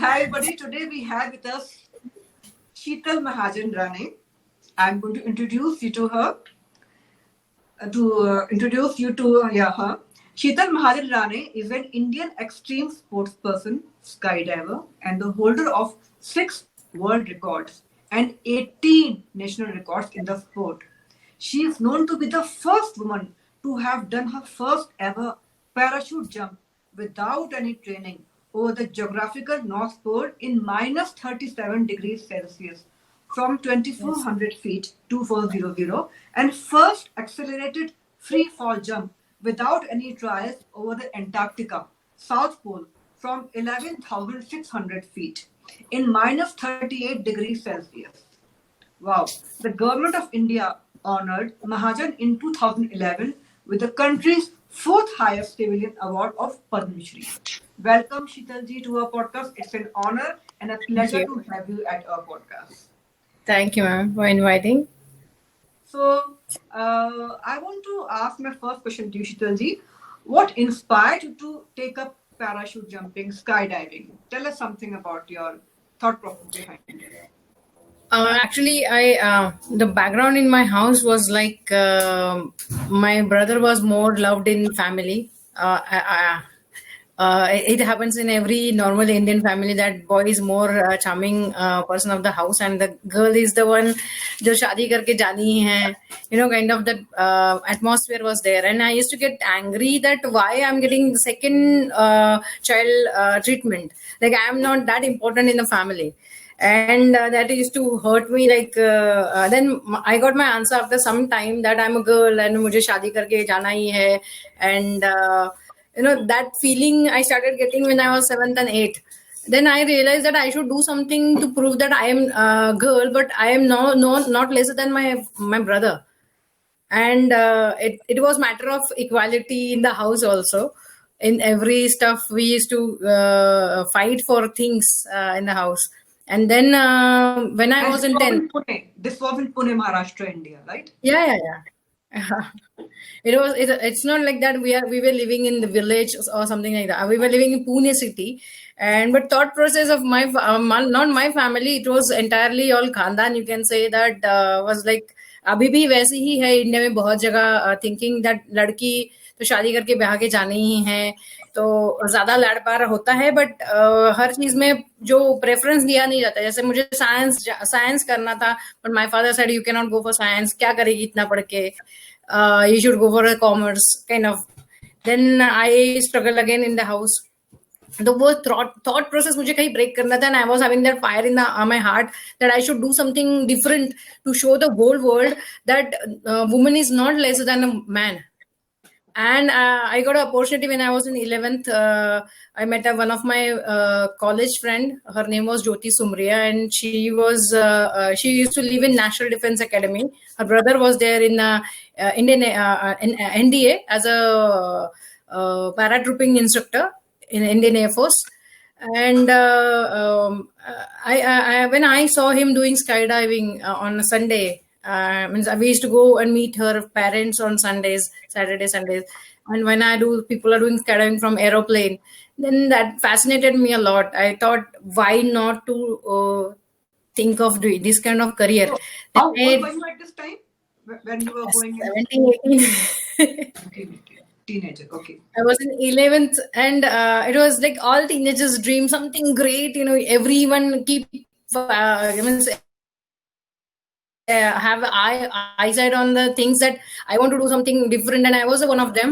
Hi everybody, today we have with us Shital Mahajan Rane. I'm going to introduce you to her. Her. Shital Mahajan Rane is an Indian extreme sportsperson, skydiver, and the holder of 6 world records and 18 national records in the sport. She is known to be the first woman to have done her first ever parachute jump without any training over the geographical North Pole in minus 37 degrees Celsius from 2400 feet 2400 and first accelerated free fall jump without any trials over the Antarctica South Pole from 11,600 feet in minus 38 degrees Celsius. Wow. The government of India honored Mahajan in 2011 with the country's 4th highest civilian award of Padma Shri. Welcome, Shital ji, to our podcast. It's an honor and a pleasure to have you at our podcast. Thank you, ma'am, for inviting. So, I want to ask my first question to you, Shital ji. What inspired you to take up parachute jumping, skydiving? Tell us something about your thought process behind it. Actually, the background in my house was like my brother was more loved in family. It happens in every normal Indian family that boy is more charming person of the house and the girl is the one jo shaadi karke jani hai. Kind of that atmosphere was there. And I used to get angry that why I'm getting second child treatment. Like I am not that important in the family. And that used to hurt me. Then I got my answer after some time that I'm a girl and mujhe shaadi karke jana hi hai. And that feeling I started getting when I was 7th and 8th. Then I realized that I should do something to prove that I am a girl, but I am not lesser than my brother. And it was matter of equality in the house also. In every stuff we used to fight for things in the house. And then when I was in 10th, this was in Pune, Maharashtra, India, right? Yeah. It's not like that we were living in the village or something like that. We were living in Pune city, but thought process of my not my family, it was entirely all khandan. You can say that was like अभी भी वैसे ही है India में बहुत जगह thinking that लड़की तो शादी करके ब्याह के जाने ही है तो ज्यादा लाड़ प्यार होता है बट हर चीज में जो प्रेफरेंस दिया नहीं जाता जैसे मुझे साइंस करना था but my father said you can not go for science क्या करेगी इतना पढ़ के you should go for a commerce kind of. Then I struggle again in the house. The whole thought process मुझे कहीं break करना था and I was having that fire in my heart that I should do something different to show the whole world that woman is not lesser than a man. And I got an opportunity when I was in 11th. I met one of my college friend. Her name was Jyoti Sumriya, and she used to live in National Defense Academy. Her brother was there in Indian in NDA as a paratrooping instructor in Indian Air Force. And when I saw him doing skydiving on a Sunday. We used to go and meet her parents on Sundays, Saturdays, Sundays. And when people are doing skydiving from aeroplane, then that fascinated me a lot. I thought, why not to think of doing this kind of career? How old were you at this time? When you were going 17, 18. Teenager, okay. I was in 11th and it was like all teenagers' dream, something great, everyone keep, have eyesight on the things that I want to do something different and I was one of them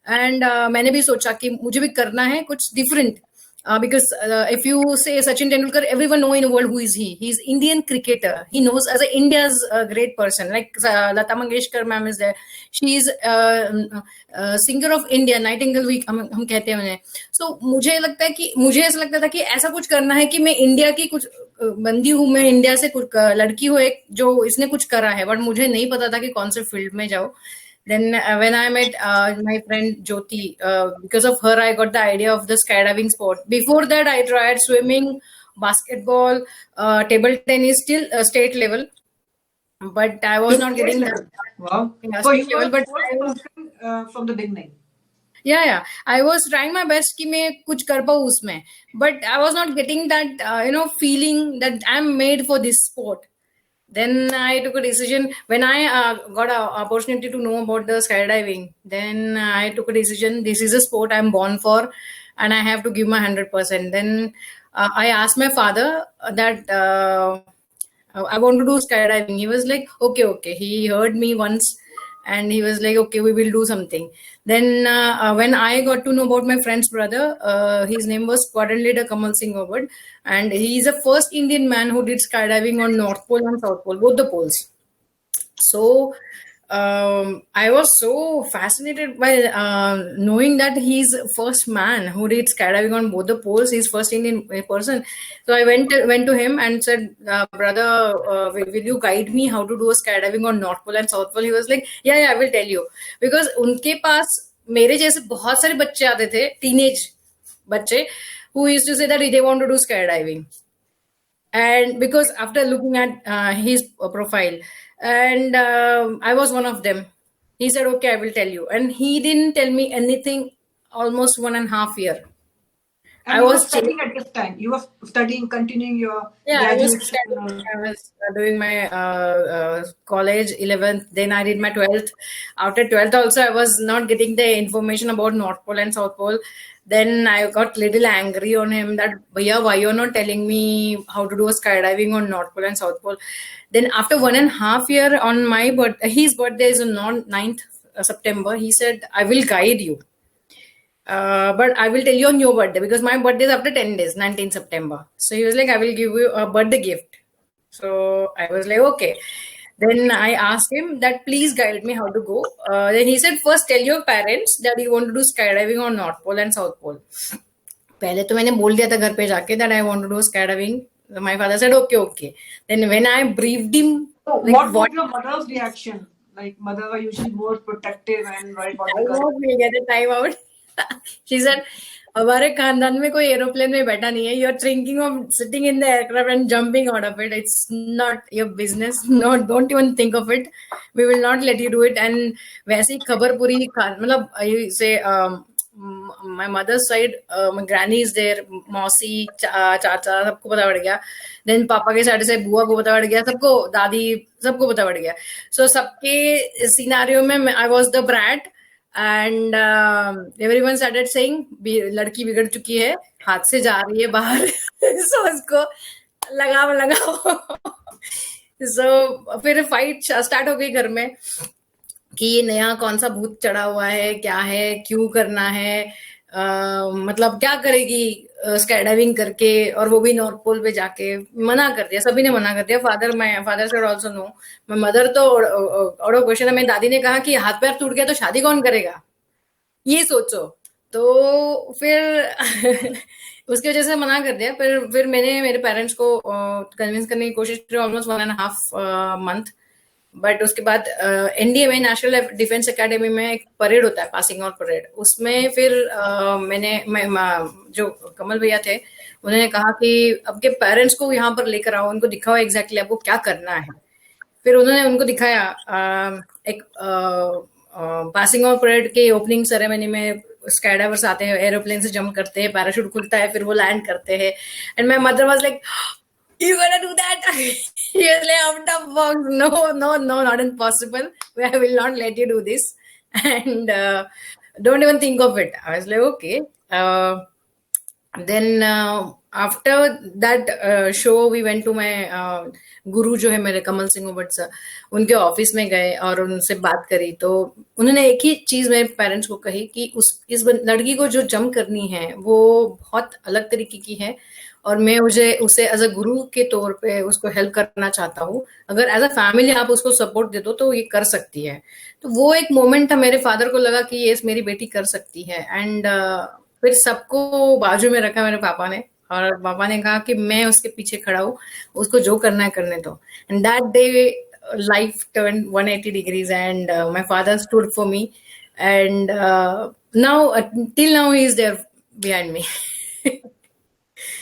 and मैंने भी सोचा कि मुझे भी करना है कुछ different because if you say Sachin Tendulkar everyone know in the world who is he's Indian cricketer, he knows as a India's a great person like Lata Mangeshkar ma'am is there, she is singer of India, Nightingale week हम कहते हैं उन्हें. So मुझे ऐसा लगता था कि ऐसा कुछ करना है कि मैं इंडिया की कुछ बंदी हूँ, मैं इंडिया से कुछ लड़की हूँ एक जो इसने कुछ करा है बट मुझे नहीं पता था कि कौन से फील्ड में जाऊँ. Then when I met my friend Jyoti, because of her I got the idea of the skydiving sport. Before that I tried swimming, basketball, table tennis till state level, but I was not getting that. Wow. Yeah, So you state level, were but from the beginning. Yeah. I was trying my best कि मैं कुछ कर पाऊँ उसमें, but I was not getting that feeling that I'm made for this sport. Then I took a decision when I got an opportunity to know about the skydiving. Then I took a decision. This is a sport I'm born for, and I have to give my 100%. Then I asked my father that I want to do skydiving. He was like, okay, okay. He heard me once, and he was like, okay, we will do something. Then when I got to know about my friend's brother, his name was squadron leader Kamal Singh Obad, and he is the first Indian man who did skydiving on North Pole and South Pole, both the poles. So I was so fascinated by knowing that he's first man who did skydiving on both the poles. He's first Indian person. So I went to him and said, brother, will you guide me how to do a skydiving on North Pole and South Pole? He was like, yeah, I will tell you. Because उनके पास मेरे जैसे बहुत सारे बच्चे आते थे, teenage बच्चे, who used to say that they want to do skydiving. And because after looking at his profile, and I was one of them, he said, okay, I will tell you. And he didn't tell me anything almost 1.5 years. And I you were was studying at this time. You were studying, continuing your I was graduation. studying. I was doing my college 11th. Then I did my 12th. After 12th, also I was not getting the information about North Pole and South Pole. Then I got little angry on him that, Bhaiya, why you're not telling me how to do a skydiving on North Pole and South Pole? Then after 1.5 years on my his birthday is on 9th September. He said, I will guide you. But I will tell you on your birthday because my birthday is after 10 days, 19th September. So he was like, I will give you a birthday gift. So I was like, okay. Then I asked him that please guide me how to go. Then he said, first tell your parents that you want to do skydiving on North Pole and South Pole. पहले तो मैंने बोल दिया था घर पे जाके that I want to do skydiving. So my father said, okay. Then when I briefed him, So like, what was your mother's reaction? Like, mothers are usually more protective and right about the I will get a time out. She said, हमारे खानदान में कोई aeroplane में बैठा नहीं है. You're thinking of sitting in the aircraft and jumping out of it. It's not your business. No, don't even think of it. We will not let you do it. And वैसे ही खबर पूरी मतलब you say my mother's side, my granny is there, मौसी चाचा सबको पता पड़ गया. Then पापा के साइड से बुआ को पता पड़ गया, सबको दादी सबको पता पड़ गया. So सबके सिनारियो में I was the brat. And everyone started saying लड़की बिगड़ चुकी है, हाथ से जा रही है बाहर. So उसको लगाओ. So फिर फाइट स्टार्ट हो गई घर में कि ये नया कौन सा भूत चढ़ा हुआ है, क्या है, क्यों करना है, मतलब क्या करेगी स्काईडाइविंग करके, और वो भी नॉर्थ पोल पे जाके. मना कर दिया, सभी ने मना कर दिया. Father said also no. My mother तो आउट ऑफ क्वेश्चन है. मेरी दादी ने कहा कि हाथ पैर टूट गया तो शादी कौन करेगा, ये सोचो. तो फिर उसकी वजह से मना कर दिया. फिर मैंने मेरे पेरेंट्स को कन्विंस करने की कोशिश की ऑलमोस्ट 1.5 month. बट उसके बाद एनडीए में, नेशनल डिफेंस एकेडमी में एक परेड होता है, पासिंग आउट परेड. उसमें फिर जो कमल भैया थे उन्होंने कहा कि आपके पेरेंट्स को यहाँ पर लेकर आओ, उनको दिखाओ एग्जैक्टली आपको क्या करना है. फिर उन्होंने उनको दिखाया एक पासिंग आउट परेड के ओपनिंग सेरेमनी में स्काईडाइवर्स आते हैं, एरोप्लेन से जंप करते हैं, पैराशूट खुलता है, फिर वो लैंड करते हैं. And my mother was like, you gonna do that? You're like, out of box. No, not impossible. I will not let you do this. And don't even think of it. I was like, okay. Then after that show, we went to my गुरु जो है मेरे, Kamal Singh Bhatt sir, उनके office में गए और उनसे बात करी. तो उन्होंने एक ही चीज मेरे पेरेंट्स को कही कि इस लड़की को जो जंप करनी है वो बहुत अलग तरीके की है, और मैं उसे एज अ गुरु के तौर पे उसको हेल्प करना चाहता हूँ. अगर एज अ फैमिली आप उसको सपोर्ट दे दो तो ये कर सकती है. तो वो एक मोमेंट था, मेरे फादर को लगा कि ये मेरी बेटी कर सकती है. एंड फिर सबको बाजू में रखा मेरे पापा ने, और पापा ने कहा कि मैं उसके पीछे खड़ा हूँ, उसको जो करना है करने दो. And that day life turned 180 degrees, and my father stood for me, and till now he is there behind me.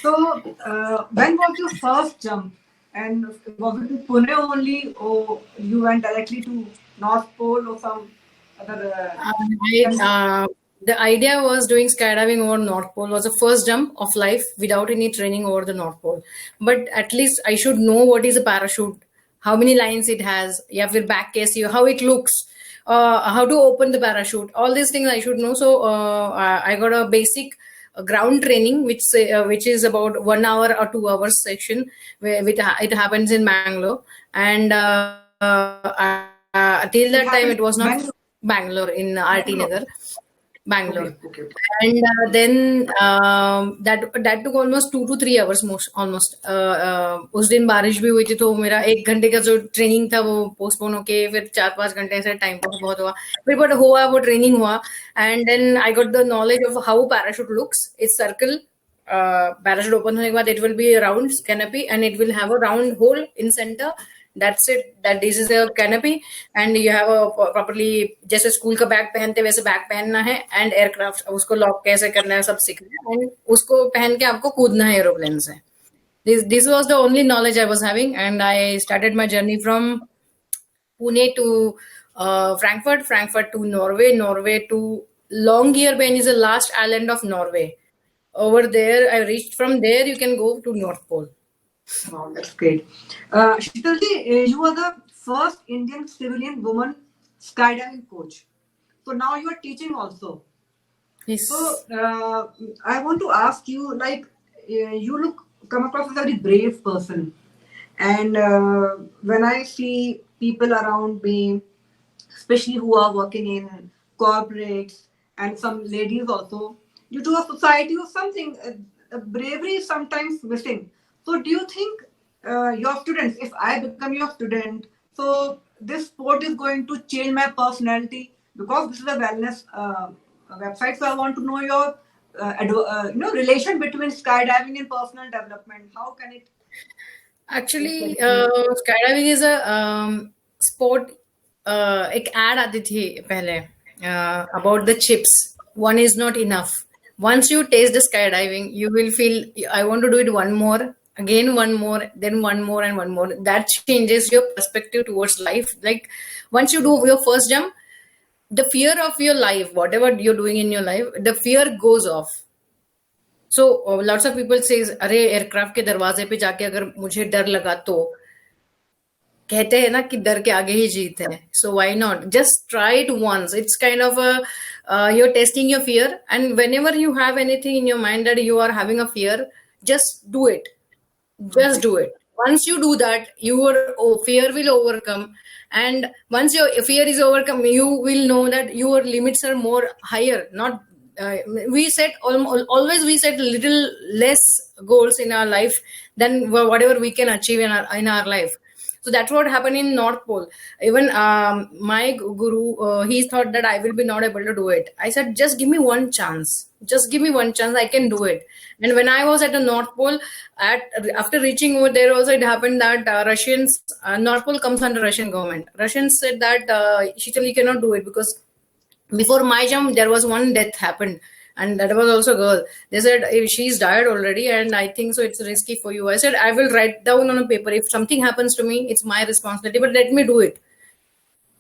So when was your first jump, and was it in Pune only, or you went directly to North Pole or some other The idea was doing skydiving over North Pole was the first jump of life without any training over the North Pole. But at least I should know what is a parachute, how many lines it has, yeah, with back case, how it looks, how to open the parachute. All these things I should know. So I got a basic ground training, which is about 1 hour or 2 hours section, where it happens in Bangalore, and till that time it was not Bangalore in RT Nagar. Bangalore. Okay. And then that took almost 2 to 3 hours almost. उस दिन बारिश भी हुई थी तो मेरा 1 घंटे का जो ट्रेनिंग था वो पोस्टपोन होके फिर 4-5 घंटे ऐसे टाइम पास बहुत हुआ फिर बट हुआ वो ट्रेनिंग हुआ and then I got the knowledge of how parachute looks it's circle parachute open होने के बाद it will be round canopy and it will have a round hole in centre. That's it. That this is a canopy, and you have a properly जैसे school का bag पहनते वैसे bag पहनना है and aircraft उसको lock कैसे करना है सब सीखना है and उसको पहन के आपको कूदना है एरोप्लेन से. This was the only knowledge I was having, and I started my journey from Pune to Frankfurt to Norway to Longyearbyen is the last island of Norway. Over there, I reached. From there, you can go to North Pole. Wow, that's great. Shitalji, you are the first Indian civilian woman skydiving coach. So now you are teaching also. Yes. So I want to ask you, like, you come across as a very brave person, and when I see people around me, especially who are working in corporates and some ladies also, due to a society or something, bravery is sometimes missing. So do you think your students, if I become your student, so this sport is going to change my personality? Because this is a wellness website, so I want to know your relation between skydiving and personal development. How can it? Actually, skydiving is a sport. एक ad आती थी पहले about the chips. One is not enough. Once you taste the skydiving, you will feel I want to do it one more. Again, one more, then one more, and one more. That changes your perspective towards life. Like once you do your first jump, the fear of your life, whatever you're doing in your life, the fear goes off. So lots of people says, "अरे aircraft के दरवाजे पे जाके अगर मुझे डर लगा तो कहते हैं ना कि डर के आगे ही जीत है." So why not? Just try it once. It's kind of you're testing your fear, and whenever you have anything in your mind that you are having a fear, just do it. Just do it. Once you do that, your fear will overcome, and once your fear is overcome, you will know that your limits are more higher. Not we set always we set little less goals in our life than whatever we can achieve in our life. So that's what happened in North Pole. Even my guru, he thought that I will be not able to do it. I said, just give me one chance. Just give me one chance. I can do it. And when I was at the North Pole, after reaching over there, also it happened that Russians, North Pole comes under Russian government. Russians said that Shital, you cannot do it because before my jump, there was one death happened. And that was also a girl. They said, she's died already, and I think so it's risky for you. I said, I will write down on a paper. If something happens to me, it's my responsibility, but let me do it.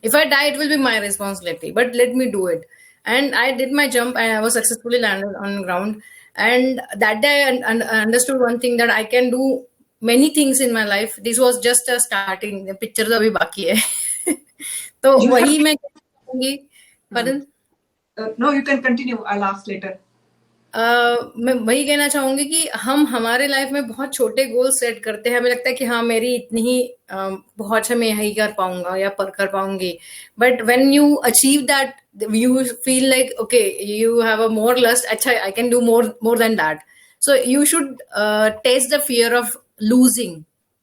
If I die, it will be my responsibility, but let me do it. And I did my jump, and I was successfully landed on ground. And that day, I understood one thing, that I can do many things in my life. This was just a starting. The picture abhi baki hai. तो वही मैं कहूँगी. Pardon? No, you can continue. I'll ask later. मैं वही कहना चाहूंगी कि हम हमारे लाइफ में बहुत छोटे गोल सेट करते हैं. हमें लगता है कि हाँ मेरी इतनी ही बहुत है, मैं यही कर पाऊंगा या कर पाऊंगी. But when you achieve that, you feel like okay, you have a more lust. अच्छा, I can do more than that. So you should test the fear of losing.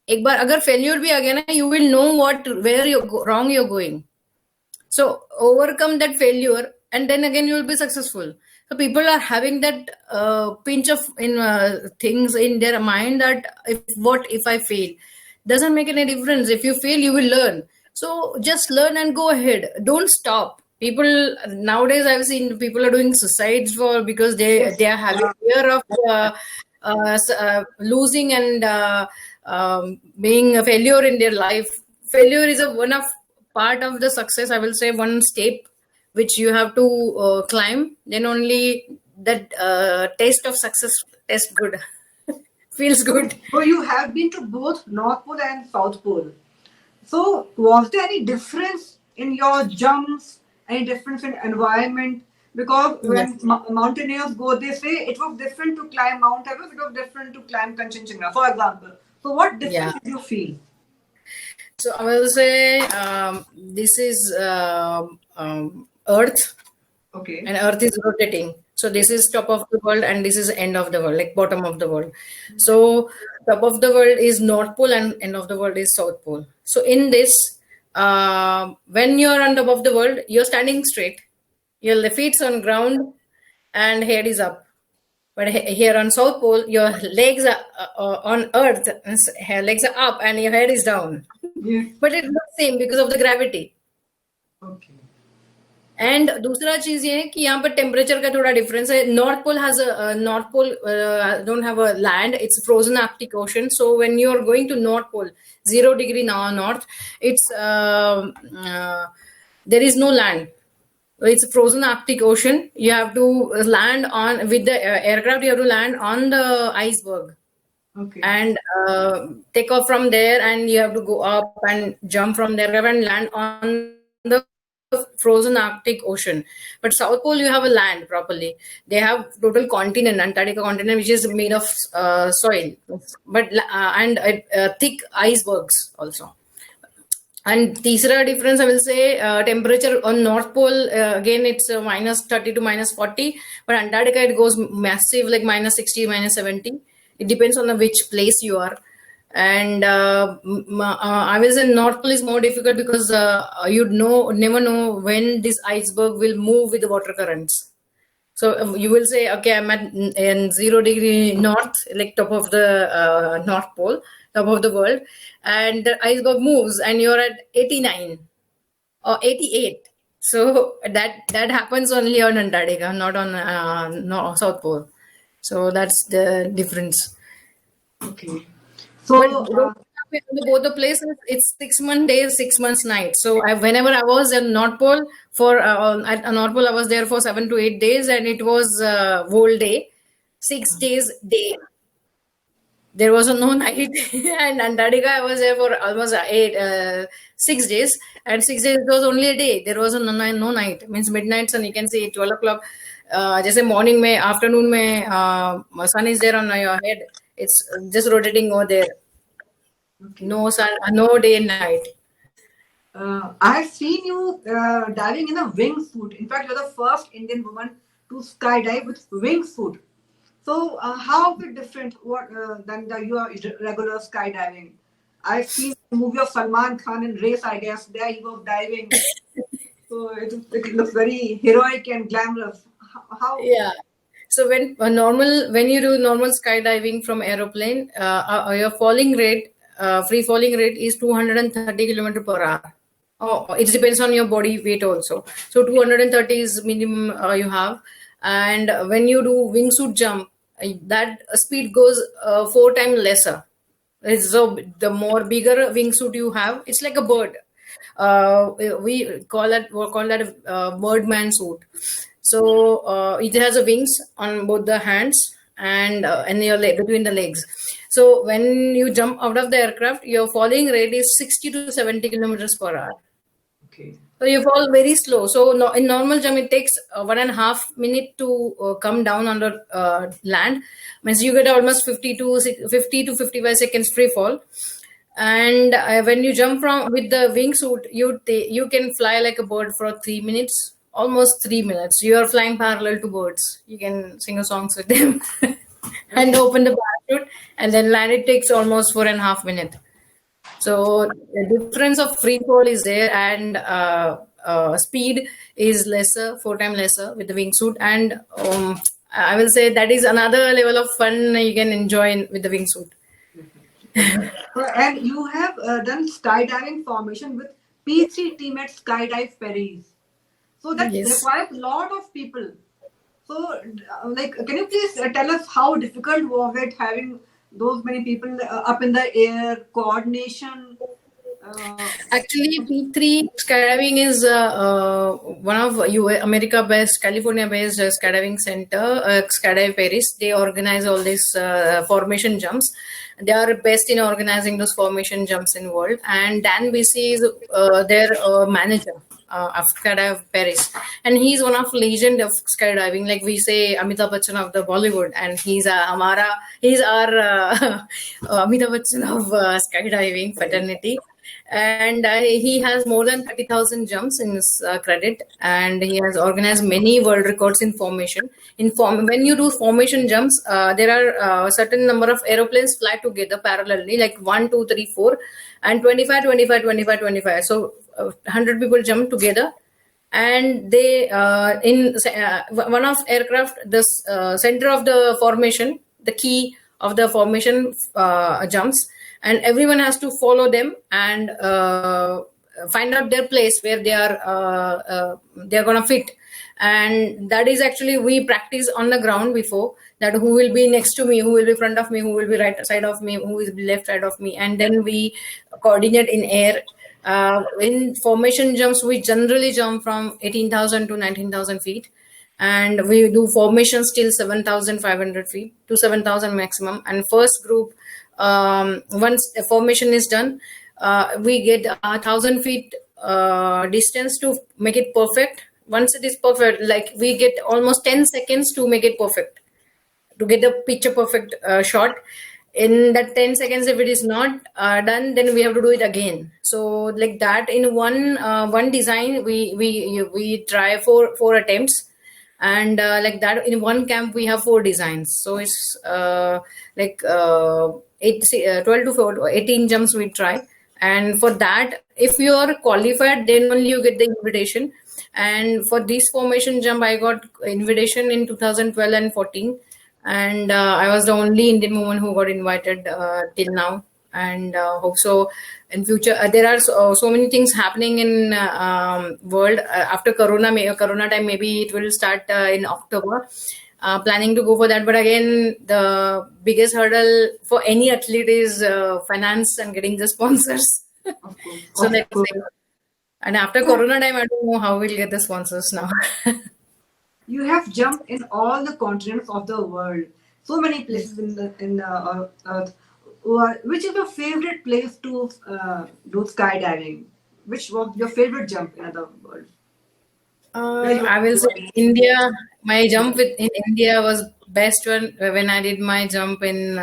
एक बार अगर फेल्यूर भी आ गया ना, you will know wrong you're going. So overcome that failure, and then again you will be successful. So people are having that pinch of things in their mind that what if I fail? Doesn't make any difference. If you fail, you will learn. So just learn and go ahead. Don't stop. People nowadays, I've seen people are doing suicides because they are having fear of losing and being a failure in their life. Failure is one of part of the success. I will say one step which you have to climb, then only that taste of success tastes good, feels good. So you have been to both North Pole and South Pole. So was there any difference in your jumps, any difference in environment? Because when Yes. mountaineers go, they say it was different to climb Mount Everest, it was different to climb Kanchenjunga, for example. So what Yeah. difference did you feel? So I will say this is Earth, Okay. and Earth is rotating. So this is top of the world, and this is end of the world, like bottom of the world. So top of the world is North Pole, and end of the world is South Pole. So in this, when you're on top of the world, you're standing straight, your left feet's on ground, and head is up. But here on South Pole, your legs are on Earth, legs are up, and your head is down. Yes. But it's not same because of the gravity. Okay. And दूसरा चीज ये है कि यहाँ पर temperature का थोड़ा difference है. North pole has north pole don't have a land, it's frozen Arctic ocean. So when you are going to north pole 0 degree now north, it's there is no land. It's a frozen Arctic Ocean. You have to land on with the aircraft. You have to land on the iceberg. Okay. And take off from there, and you have to go up and jump from there and land on the frozen Arctic Ocean. But South Pole, you have a land properly. They have total continent, Antarctica continent, which is made of soil, but and thick icebergs also. And तीसरा difference I will say, temperature on North Pole, again it's minus 30 to minus 40, but Antarctica it goes massive, like minus 60, minus 70. It depends on which place you are. And I will say North Pole is more difficult because you'd never know when this iceberg will move with the water currents. So you will say, okay, I'm at in 0 degree north, like top of the North Pole, top of the world, and the iceberg moves, and you're at 89 or 88. So that happens only on Antarctica, not on South Pole. So that's the difference. Okay. But So both the places, it's 6 months days, 6 months nights. So whenever I was at North Pole, for at North Pole I was there for 7 to 8 days, and it was whole day, 6 days day. There was no night. And Antarctica I was there for almost 6 days, and 6 days it was only a day. There was no night. Means midnight sun, you can see 12 o'clock. जैसे morning में, afternoon में sun is there on your head. It's just rotating over there. okay. No sun, no day and night. I have seen you diving in a wingsuit. In fact, you're the first Indian woman to skydive with wingsuit. So, how is it different than your regular skydiving? I've seen the movie of Salman Khan in Race, I guess. There he was diving. So, it looks very heroic and glamorous. How? Yeah. So when you do normal skydiving from aeroplane, your falling rate, free falling rate is 230 kilometer per hour. Oh, it depends on your body weight also. So 230 is minimum you have. And when you do wingsuit jump, that speed goes 4 times lesser. So the more bigger wingsuit you have, it's like a bird. We call that a birdman suit. So it has a wings on both the hands and your between the legs. So when you jump out of the aircraft, your falling rate is 60 to 70 kilometers per hour. Okay. So you fall very slow. So in normal jump, it takes 1.5 minutes to come down on the land. Means you get almost 50 to 55 seconds free fall. And when you jump from with the wingsuit, you can fly like a bird for 3 minutes, almost 3 minutes. You are flying parallel to birds. You can sing a songs with them and open the parachute, and then land. It takes almost 4.5 minutes. So the difference of free fall is there, and speed is lesser, 4 times lesser with the wingsuit. And I will say that is another level of fun you can enjoy with the wingsuit. And you have done skydiving formation with P3 team at Skydive Paris. So that Yes. requires a lot of people. So, can you please tell us how difficult was it having those many people up in the air, coordination? Actually, P3 Skydiving is one of America-based, California-based skydiving center, Skydive Paris. They organize all these formation jumps. They are best in organizing those formation jumps in world. And Dan BC is their manager of Skydive Paris, and he's one of legend of skydiving. Like we say, Amitabh Bachchan of the Bollywood, and he's our Amitabh Bachchan of skydiving fraternity. And he has more than 30,000 jumps in his credit, and he has organized many world records in formation. When you do formation jumps, there are certain number of aeroplanes fly together parallelly, like 1, 2, 3, 4, and 25, 25, 25, 25. So 100 people jump together, and they in one of aircraft, the center of the formation, the key of the formation jumps, and everyone has to follow them and find out their place where they're gonna fit. And that is actually, we practice on the ground before that, who will be next to me, who will be front of me, who will be right side of me, who will be left side of me, and then we coordinate in air. In formation jumps, we generally jump from 18,000 to 19,000 feet, and we do formations till 7,500 feet to 7,000 maximum. And first group, once a formation is done, we get 1,000 feet distance to make it perfect. Once it is perfect, like we get almost 10 seconds to make it perfect, to get the picture perfect shot. In that 10 seconds, if it is not done, then we have to do it again. So like that, in one design, we try four attempts. And like that, in one camp we have 4 designs. So it's 12 to 18 jumps we try. And for that, if you are qualified, then only you get the invitation. And for this formation jump, I got invitation in 2012 and 14. And I was the only Indian woman who got invited till now. And hope so in future. There are so many things happening in world after Corona time. Maybe it will start in October. Planning to go for that, but again, the biggest hurdle for any athlete is finance and getting the sponsors. So let's say. And after Corona time, I don't know how we'll get the sponsors now. You have jumped in all the continents of the world, so many places in Earth. Which is your favorite place to do skydiving? Which was your favorite jump in the world? I will say India. My jump in India was best when I did my jump in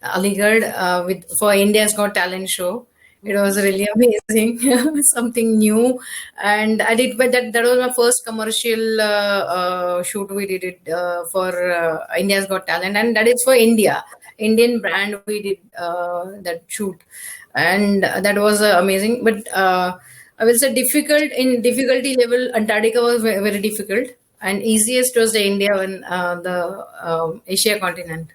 Aligarh for India's Got Talent show. It was really amazing, something new, and I did. But that was my first commercial shoot. We did it for India's Got Talent, and that is for Indian brand. We did that shoot, and that was amazing. But I will say difficulty level, Antarctica was very, very difficult, and easiest was the India and the Asia continent.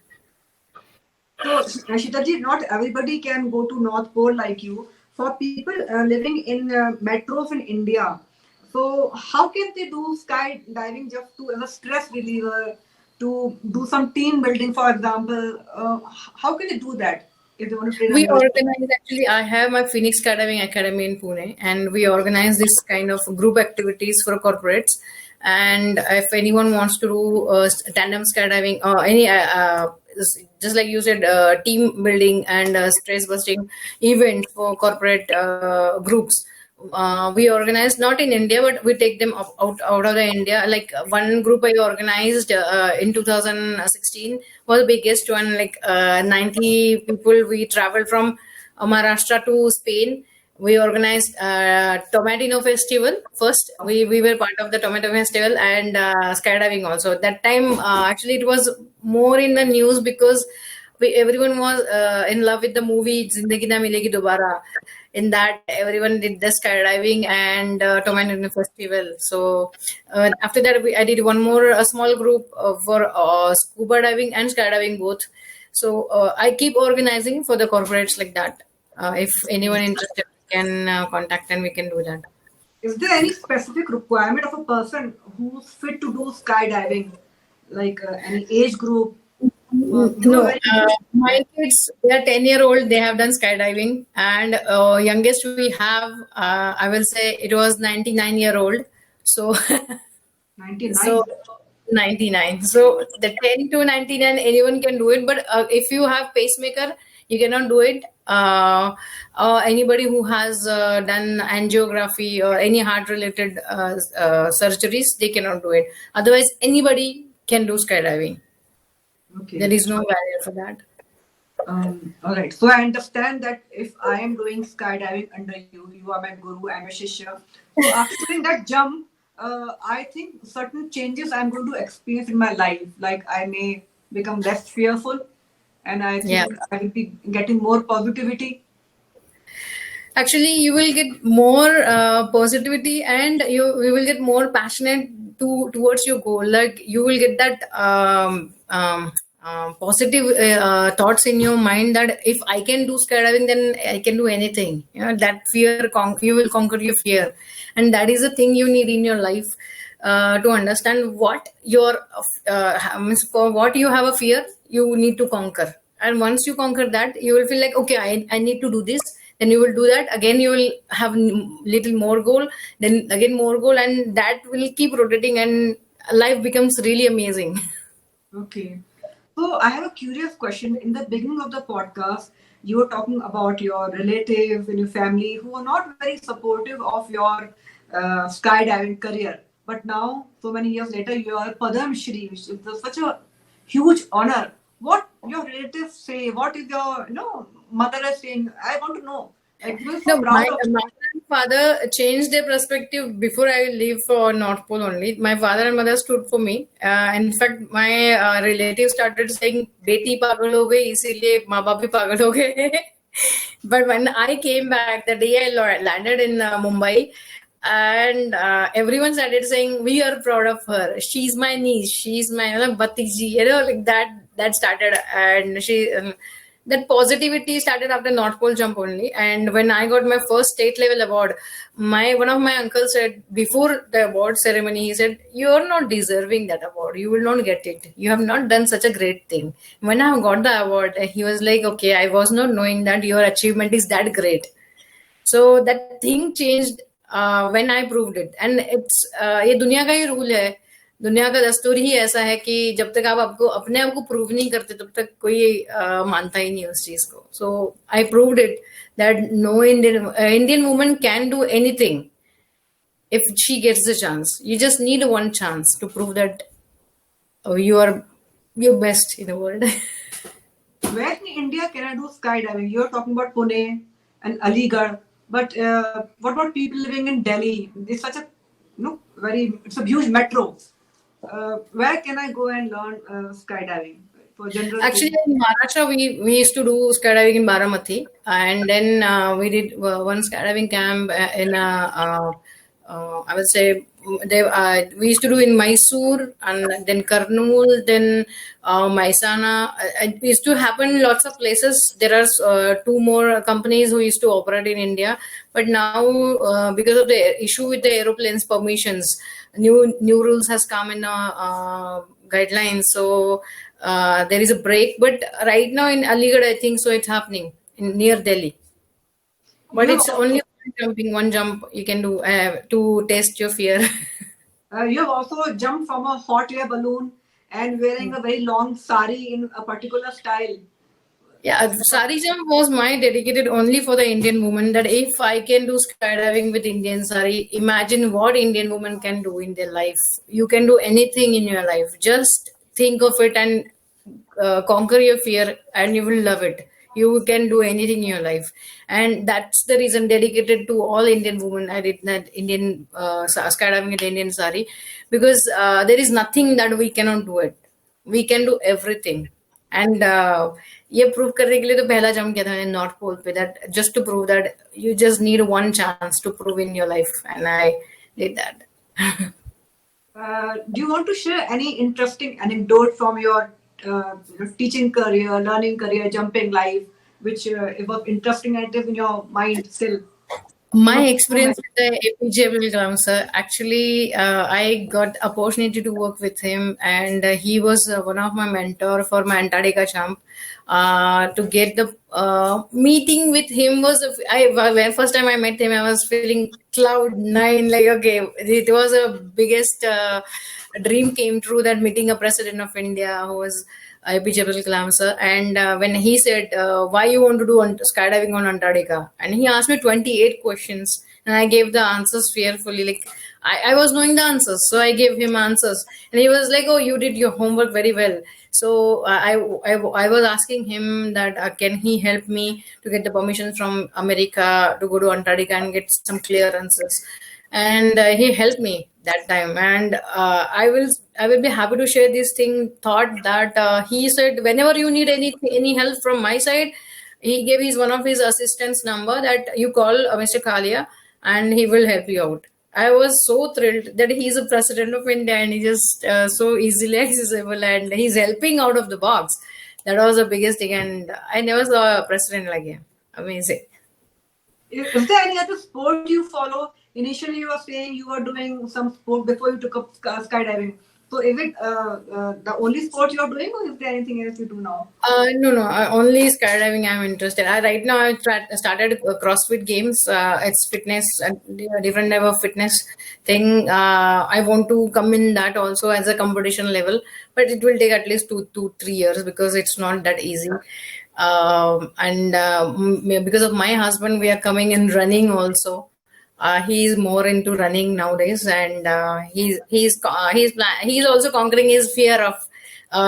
So, Shitalji, not everybody can go to North Pole like you. For people living in metros in India, so how can they do skydiving just as a stress reliever, to do some team building, for example? How can they do that if they want to train? We organize, actually, I have my Phoenix Skydiving Academy in Pune, and we organize this kind of group activities for corporates. And if anyone wants to do tandem skydiving or any just like you said, team building and stress busting event for corporate groups, we organize not in India, but we take them out of the India. Like one group I organized in 2016 was the biggest one, like 90 people. We traveled from Maharashtra to Spain. We organized Tomatino Festival first. We were part of the Tomato Festival and skydiving also. That time, actually, it was more in the news because everyone was in love with the movie Zindagi Na Milegi Dobara. In that, everyone did the skydiving and Tomatino Festival. So after that, I did one more a small group for scuba diving and skydiving both. So I keep organizing for the corporates like that. If anyone interested, can contact and we can do that. Is there any specific requirement of a person who's fit to do skydiving, like any age group? You were No, very good. my kids, they are 10-year-old, they have done skydiving, and youngest we have, I will say it was 99-year-old. So, 99. so 99. So the 10 to 99, anyone can do it, but if you have pacemaker, you cannot do it. Anybody who has done angiography or any heart-related surgeries, they cannot do it. Otherwise, anybody can do skydiving. There Okay. is no barrier for that. All right. So I understand that if I am doing skydiving under you, you are my guru, I'm a shishya. So after doing that jump, I think certain changes I'm going to experience in my life. Like I may become less fearful, and I Yeah. think I will be getting more positivity. Actually, you will get more positivity, and you will get more passionate towards your goal. Like you will get that positive thoughts in your mind that if I can do skydiving, then I can do anything. You know, that fear you will conquer your fear, and that is the thing you need in your life. To understand what your means for what you have a fear, you need to conquer. And once you conquer that, you will feel like, okay, I need to do this. Then you will do that again. You will have little more goal, then again more goal, and that will keep rotating, and life becomes really amazing. Okay. So I have a curious question. In the beginning of the podcast, you were talking about your relatives and your family who are not very supportive of your skydiving career. But now, so many years later, you are Padma Shri, which is such a huge honor. What your relatives say? What is your mother is saying? I want to know. Like you are so No, proud my of. mother and father changed their perspective before I leave for North Pole only. My father and mother stood for me. In fact, my relatives started saying, "Beti pagal ho gayi, isliye maa baap bhi pagal ho gaye." But when I came back, the day I landed in Mumbai, and everyone started saying, "We are proud of her. She's my niece. She's my Batiji." You know, like that. That started, and she. That positivity started after North Pole jump only. And when I got my first state level award, my one of my uncles said before the award ceremony, he said, "You are not deserving that award. You will not get it. You have not done such a great thing." When I got the award, he was like, "Okay, I was not knowing that your achievement is that great." So that thing changed when I proved it. And it's ये दुनिया का ही rule है, दुनिया का दस्तूर ही ऐसा है कि जब तक आप आपको अपने आप को प्रूव नहीं करते तब तक कोई मानता ही नहीं उस चीज को. So I proved it that no Indian woman can do anything if she gets the chance. You just need one chance to prove that you are your best in the world. Where in India can I do skydiving? You're talking about Pune and Aligarh, but what about people living in Delhi? It's such a it's a huge metro. Where can I go and learn skydiving for general Actually, people? in Maharashtra, we used to do skydiving in Baramati, and then we did one skydiving camp I would say we used to do in Mysore, and then Karnool, then Maisana. It used to happen lots of places. There are two more companies who used to operate in India, but now because of the issue with the aeroplanes permissions, new rules has come in guidelines. So there is a break, but right now in Aligarh, I think so it's happening near Delhi. But You it's only one jump you can do to test your fear. you have also jumped from a hot air balloon and wearing a very long sari in a particular style. Yeah, sari jump was my dedicated only for the Indian woman. That if I can do skydiving with Indian sari, imagine what Indian woman can do in their life. You can do anything in your life. Just think of it and conquer your fear, and you will love it. You can do anything in your life, and that's the reason dedicated to all Indian women. I did that Indian skydiving with Indian sari, because there is nothing that we cannot do it. We can do everything. And ये prove करने के लिए तो पहला jump किया था मैंने north pole पे, that just to prove that you just need one chance to prove in your life, and I did that. Do you want to share any interesting anecdote from your teaching career, learning career, jumping life, which evoke interesting anecdotes in your mind still? My experience with the A.P.J. Abdul Kalam sir, actually, I got opportunity to work with him, and he was one of my mentor for my Antarctica jump. To get the meeting with him was, when first time I met him, I was feeling cloud nine. Like, okay, it was a biggest dream came true, that meeting a president of India who was A.P.J. Abdul Kalam sir. And when he said, why you want to do skydiving on Antarctica? And he asked me 28 questions, and I gave the answers fearfully. Like, I was knowing the answers, so I gave him answers. And he was like, oh, you did your homework very well. So I was asking him that can he help me to get the permission from America to go to Antarctica and get some clear answers. And he helped me that time. And I will be happy to share this thought that he said, whenever you need any help from my side, he gave his one of his assistants number, that you call Mr. Kalia and he will help you out. I was so thrilled that he's a president of India, and he just so easily accessible, and he's helping out of the box. That was the biggest thing, and I never saw a president like him. Amazing. Is there any other sport you follow? Initially, you were saying you were doing some sport before you took up skydiving. So, is it the only sport you are doing, or is there anything else you do now? No. Only skydiving. I'm interested. Right now, I started CrossFit Games. It's fitness and different type of fitness thing. I want to come in that also as a competition level, but it will take at least 2 3 years, because it's not that easy. And because of my husband, we are coming in running also. He's more into running nowadays, and he's also conquering his fear of.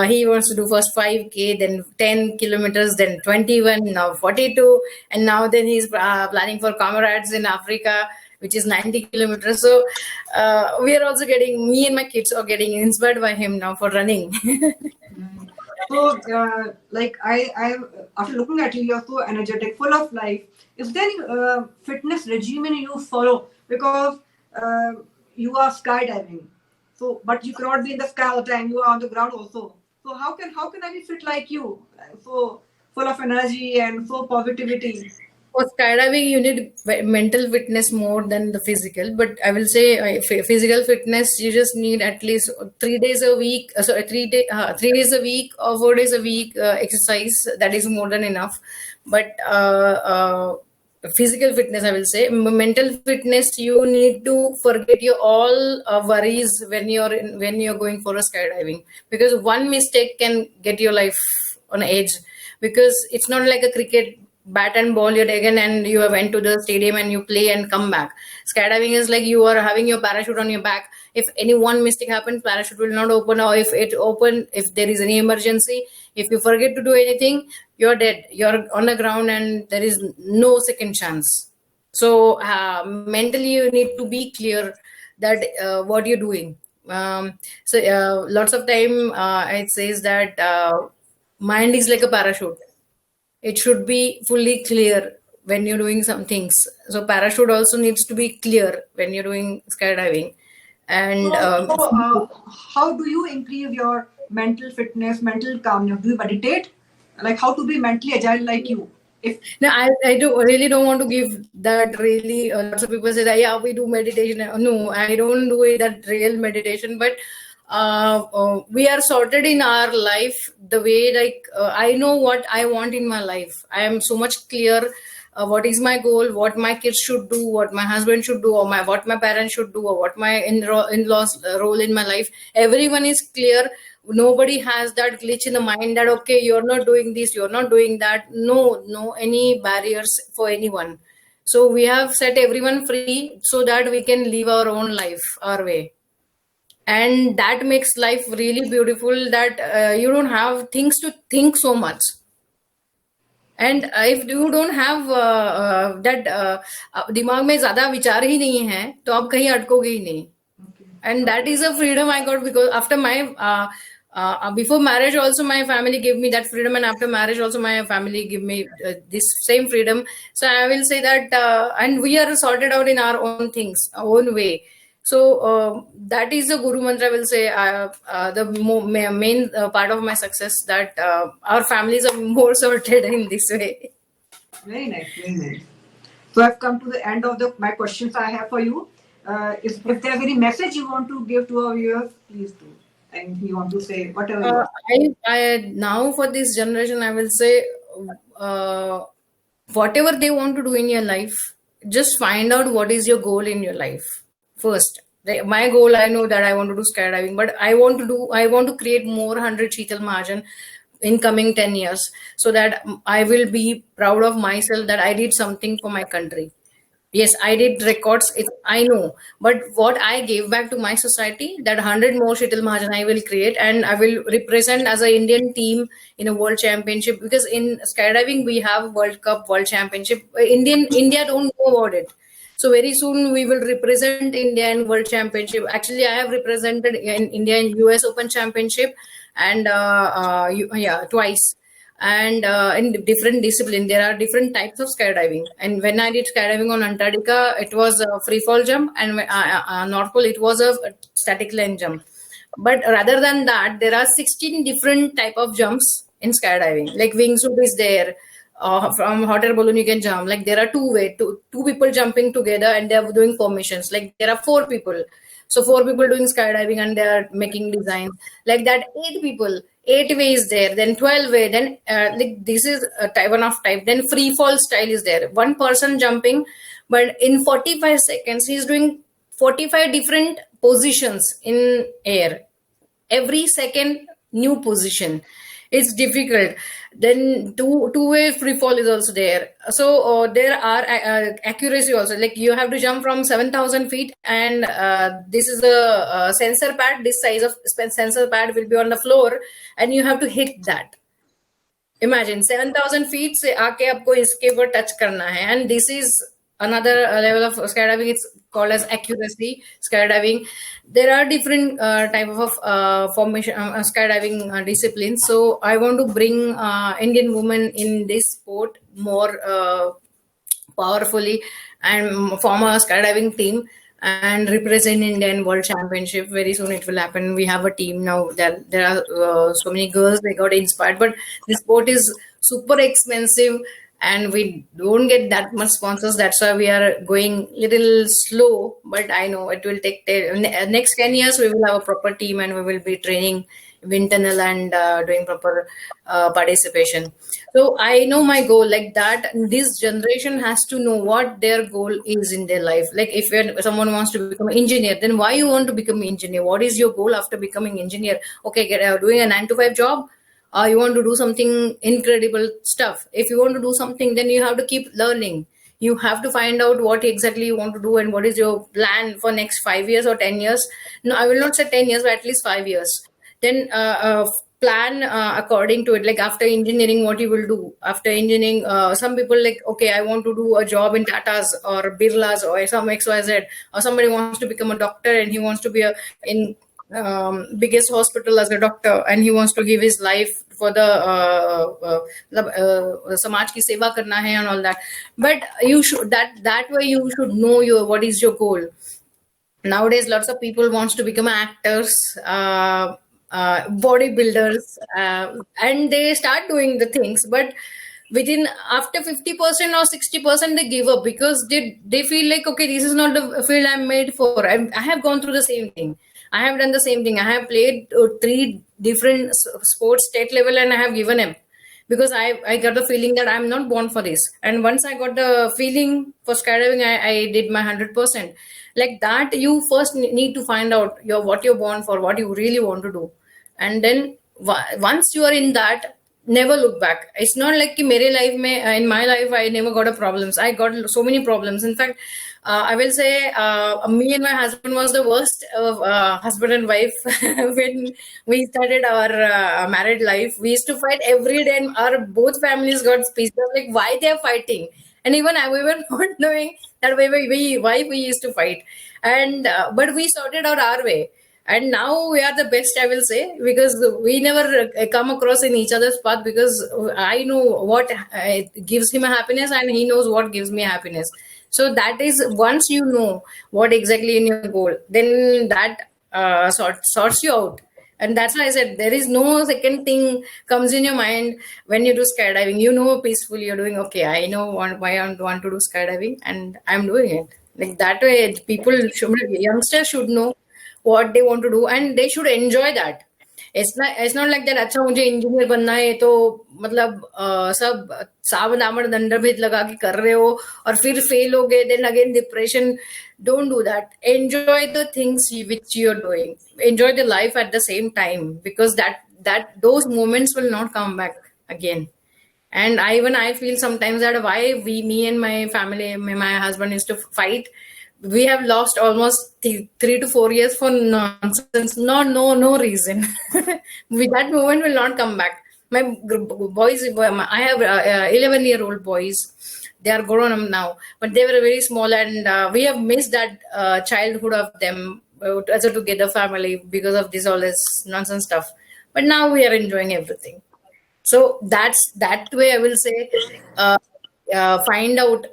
He wants to do first 5K, then 10 kilometers, then 21, now 42, and now then he's planning for comrades in Africa, which is 90 kilometers. So we are also me and my kids are getting inspired by him now for running. So, like I after looking at you, you're so energetic, full of life. Is there any fitness regimen you follow? Because you are skydiving, so but you cannot be in the sky all the time. You are on the ground also. So how can I be fit like you? So full of energy and so positivity. For skydiving, you need mental fitness more than the physical. But I will say, physical fitness, you just need at least 3 days a week. 3 days a week or 4 days a week exercise. That is more than enough. But physical fitness, I will say, mental fitness, you need to forget your all worries when you're going for a skydiving, because one mistake can get your life on edge. Because it's not like a cricket bat and ball you're taken and you went to the stadium and you play and come back. Skydiving is like you are having your parachute on your back. If any one mistake happens, parachute will not open, or if it open, if there is any emergency, if you forget to do anything, you're dead. You're on the ground and there is no second chance. So mentally you need to be clear that what you're doing. Lots of time it says that mind is like a parachute. It should be fully clear when you're doing some things. So parachute also needs to be clear when you're doing skydiving. And How do you increase your mental fitness, mental calmness? Do you meditate? Like how to be mentally agile like you? No, I really don't want to give that really. Lots of people say that, yeah, we do meditation. No, I don't do it, that real meditation. But we are sorted in our life the way, like I know what I want in my life. I am so much clear what is my goal, what my kids should do, what my husband should do, or what my parents should do, or what my in-laws role in my life. Everyone is clear. Nobody has that glitch in the mind that, okay, you're not doing this, you're not doing that. No any barriers for anyone. So we have set everyone free so that we can live our own life our way. And that makes life really beautiful, that you don't have things to think so much. And if you don't have that दिमाग में ज्यादा विचार ही नहीं है, तो आप कहीं अटकोगे ही नहीं. And that is a freedom I got, because after my before marriage also my family gave me that freedom, and after marriage also my family give me this same freedom. So I will say that and we are sorted out in our own things, our own way. So that is the guru mantra, I will say, the main part of my success, that our families are more sorted in this way. Very nice, very nice. So I've come to the end of my questions I have for you. If there's any message you want to give to our viewers, please do. And you want to say whatever you want. I now for this generation, I will say, uh, whatever they want to do in your life, just find out what is your goal in your life first. My goal, I know that I want to do skydiving, but I want to create more 100 Shital Mahajan in coming 10 years, so that I will be proud of myself that I did something for my country. Yes, I did records. I know, but what I gave back to my society, that 100 more Shital Mahajan I will create, and I will represent as an Indian team in a world championship. Because in skydiving we have World Cup, World Championship. India don't know about it. So very soon we will represent India in World Championship. Actually, I have represented in India in US Open Championship, and twice. And in different discipline, there are different types of skydiving. And when I did skydiving on Antarctica, it was a free fall jump, and North Pole, it was a static line jump. But rather than that, there are 16 different type of jumps in skydiving. Like wingsuit is there. From hot air balloon you can jump. Like there are two people jumping together, and they are doing formations. Like there are four people. So four people doing skydiving, and they are making designs. Like that, eight people, eight ways there, then 12 way, then like this is a type one of type. Then free fall style is there. One person jumping, but in 45 seconds he's doing 45 different positions in air. Every second new position. It's difficult. Then two-way free fall is also there. So there are accuracy also. Like you have to jump from 7,000 feet, and this is a sensor pad. This size of sensor pad will be on the floor, and you have to hit that. Imagine 7,000 feet से आके आपको इसके ऊपर touch करना है, and this is another level of skydiving. It's called as accuracy skydiving. There are different type of formation skydiving disciplines. So I want to bring Indian women in this sport more powerfully, and form a skydiving team and represent India in World Championship. Very soon it will happen. We have a team now. There are so many girls, they got inspired, but this sport is super expensive, and we don't get that much sponsors. That's why we are going little slow, but I know it will take next 10 years. We will have a proper team, and we will be training wind tunnel and doing proper participation. So I know my goal, like that this generation has to know what their goal is in their life. Like if someone wants to become an engineer, then why you want to become an engineer? What is your goal after becoming engineer? Okay, doing a 9 to 5 job. You want to do something incredible stuff. If you want to do something, then you have to keep learning. You have to find out what exactly you want to do, and what is your plan for next 5 years or 10 years. No, I will not say 10 years, but at least 5 years. Then plan according to it. Like after engineering, what you will do after engineering. Some people like, okay, I want to do a job in Tata's or Birla's or some XYZ, or somebody wants to become a doctor, and he wants to be in biggest hospital as a doctor, and he wants to give his life for the samaj ki seva karna hai and all that. But you should that way you should know what is your goal. Nowadays lots of people wants to become actors, bodybuilders, and they start doing the things, but within after 50% or 60% they give up, because they feel like, okay, this is not the field I'm made for. I have gone through the same thing. I have done the same thing. I have played 3 different sports state level, and I have given up, because I got the feeling that I'm not born for this. And once I got the feeling for skydiving, I did my 100%. Like that, you first need to find out what you're born for, what you really want to do. And then once you are in that, never look back. It's not like in my life I never got a problems. I got so many problems. In fact, I will say me and my husband was the worst husband and wife. When we started our married life, we used to fight every day, and our both families got pissed off, like why they are fighting. And even we were not knowing that why we used to fight. And but we sorted out our way. And now we are the best, I will say, because we never come across in each other's path, because I know what gives him a happiness, and he knows what gives me happiness. So that is, once you know what exactly in your goal, then that sorts you out. And that's why I said there is no second thing comes in your mind when you do skydiving. You know, peacefully you're doing, okay, I know why I want to do skydiving and I'm doing it. Like that way, people should, youngsters should know what they want to do and they should enjoy that. It's not like that. अच्छा मुझे engineer बनना है तो मतलब सब साव दामड़ दंड भेद लगा के कर रहे हो और फिर फेल हो गए, then again depression. Don't do that. Enjoy the things which you're doing. Enjoy the life at the same time, because that those moments will not come back again. And I feel sometimes that why me and my family, my husband used to fight. We have lost almost 3 to 4 years for nonsense. No reason. That moment will not come back. My boys, I have 11-year-old boys. They are grown up now, but they were very small, and we have missed that childhood of them as a together family because of this all this nonsense stuff. But now we are enjoying everything. So that's that way I will say, find out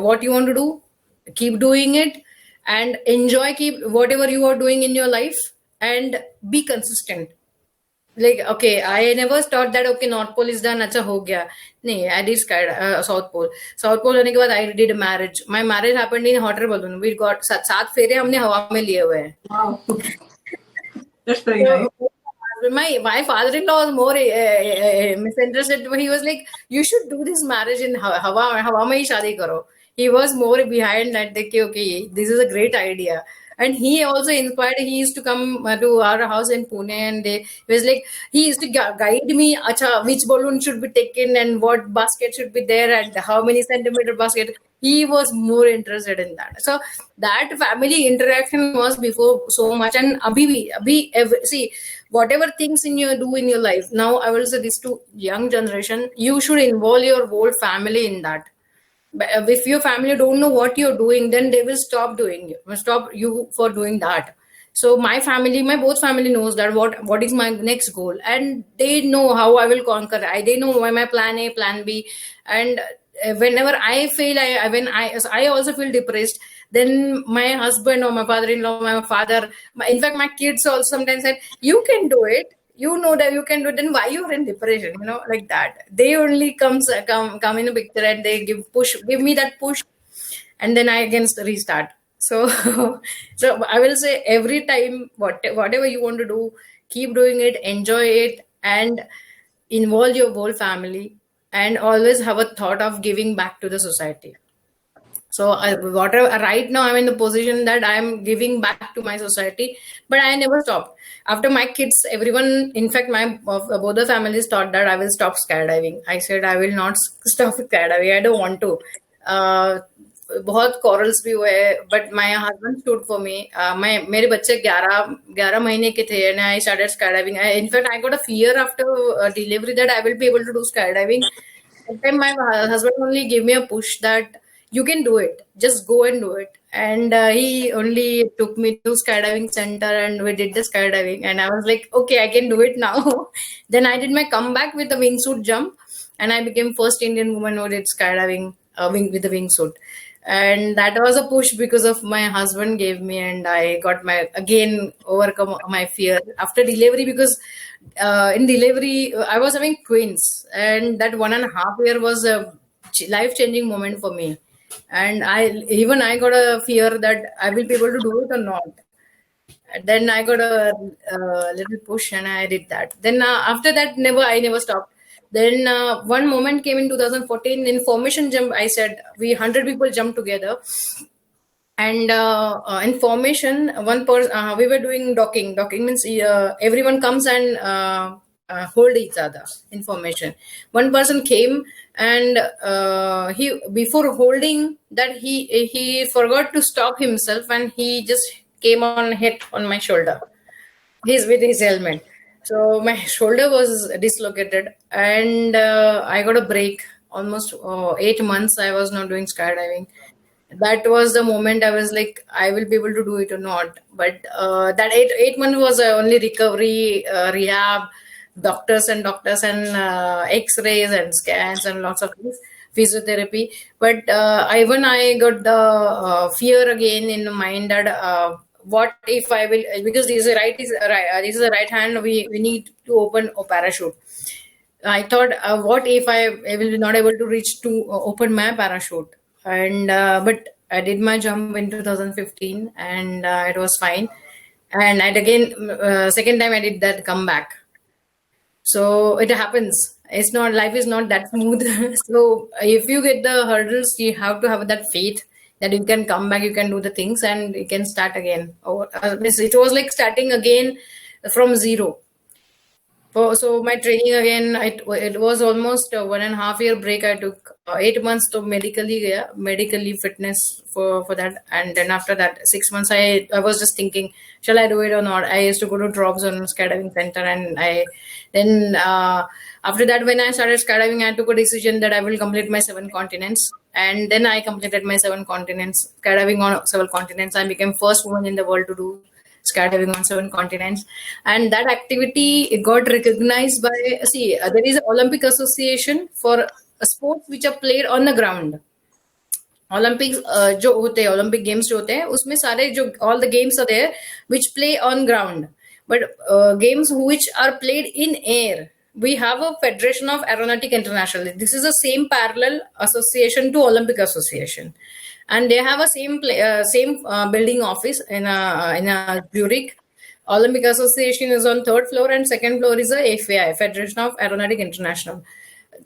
what you want to do, keep doing it, and enjoy keep whatever you are doing in your life, and be consistent. Like, okay, I never thought that okay, North Pole is done, acha ho gaya. No, I did South Pole. South Pole होने के बाद I did a marriage. My marriage happened in hot air balloon. We got 7 फेरे हमने हवा में लिए हुए हैं. Wow. That's very nice. My father-in-law was more misinterested. He was like, "You should do this marriage in Hawa mein hi shaadi karo." He was more behind that. Okay, this is a great idea. And he also inspired. He used to come to our house in Pune, and he was like, he used to guide me. Acha, which balloon should be taken, and what basket should be there, and how many centimeter basket. He was more interested in that. So that family interaction was before so much. And see, whatever things do in your life. Now I will say this to young generation: you should involve your whole family in that. But if your family don't know what you're doing, then they will stop you for doing that. So my both family knows that what is my next goal, and they know how I will conquer. They know my plan A, plan B, and whenever I fail, I also feel depressed. Then my husband or my father-in-law, my father, in fact, my kids also sometimes said, "You can do it. You know that you can do it. Then why you're in depression?" Like that. They only come in a picture, and they give me that push, and then I again restart. So, so I will say every time, whatever you want to do, keep doing it, enjoy it, and involve your whole family, and always have a thought of giving back to the society. So whatever, right now I'm in the position that I'm giving back to my society, but I never stopped. After my kids, everyone, in fact, my both the families thought that I will stop skydiving. I said I will not stop skydiving. I don't want to. बहुत corals भी हुए, but my husband stood for me. मेरे बच्चे 11 महीने के थे, and I started skydiving. In fact, I got a fear after delivery that I will be able to do skydiving. That time my husband only gave me a push that you can do it, just go and do it. And he only took me to skydiving center, and we did the skydiving, and I was like, okay, I can do it now. Then I did my comeback with the wingsuit jump, and I became first Indian woman who did skydiving with the wingsuit. And that was a push because of my husband gave me, and I got again overcome my fear after delivery, because in delivery I was having twins, and that 1.5 year was a life-changing moment for me. And I got a fear that I will be able to do it or not. Then I got a little push, and I did that. Then after that, I never stopped. Then one moment came in 2014 in formation jump. I said 100 people jumped together, and in formation, one person we were doing docking. Docking means everyone comes and hold each other in formation. One person came, and he before holding that he forgot to stop himself, and he just came on hit on my shoulder. He's with his helmet. So my shoulder was dislocated, and I got a break. Almost 8 months I was not doing skydiving. That was the moment I was like, I will be able to do it or not. But that eight months was only recovery, rehab, doctors and X-rays and scans and lots of things, physiotherapy. But I got the fear again in the mind that what if I will, because this is a this is a right hand, we need to open a parachute. I thought, what if I will be not able to reach to open my parachute? And but I did my jump in 2015, and it was fine. And again, second time I did that comeback. So it happens. It's not, life is not that smooth. So if you get the hurdles, you have to have that faith that you can come back, you can do the things, and you can start again. Or it was like starting again from zero. So my training again, it was almost a 1.5 year break. I took 8 months to medically fitness for that, and then after that 6 months, I was just thinking, shall I do it or not? I used to go to drops on skydiving center, and then after that, when I started skydiving, I took a decision that I will complete my 7 continents, and then I completed my 7 continents, skydiving on 7 continents. I became first woman in the world to do skydiving on 7 continents, and that activity got recognized by, there is an Olympic Association for sports which are played on the ground. Olympics जो होते हैं, Olympic games जो होते हैं, उसमें सारे जो all the games are there which play on ground, but games which are played in air, we have a Federation of Aeronautic International. This is the same parallel association to Olympic Association, and they have a same building office in a Zurich. Olympic Association is on 3rd floor, and 2nd floor is a FAI, Federation of Aeronautic International.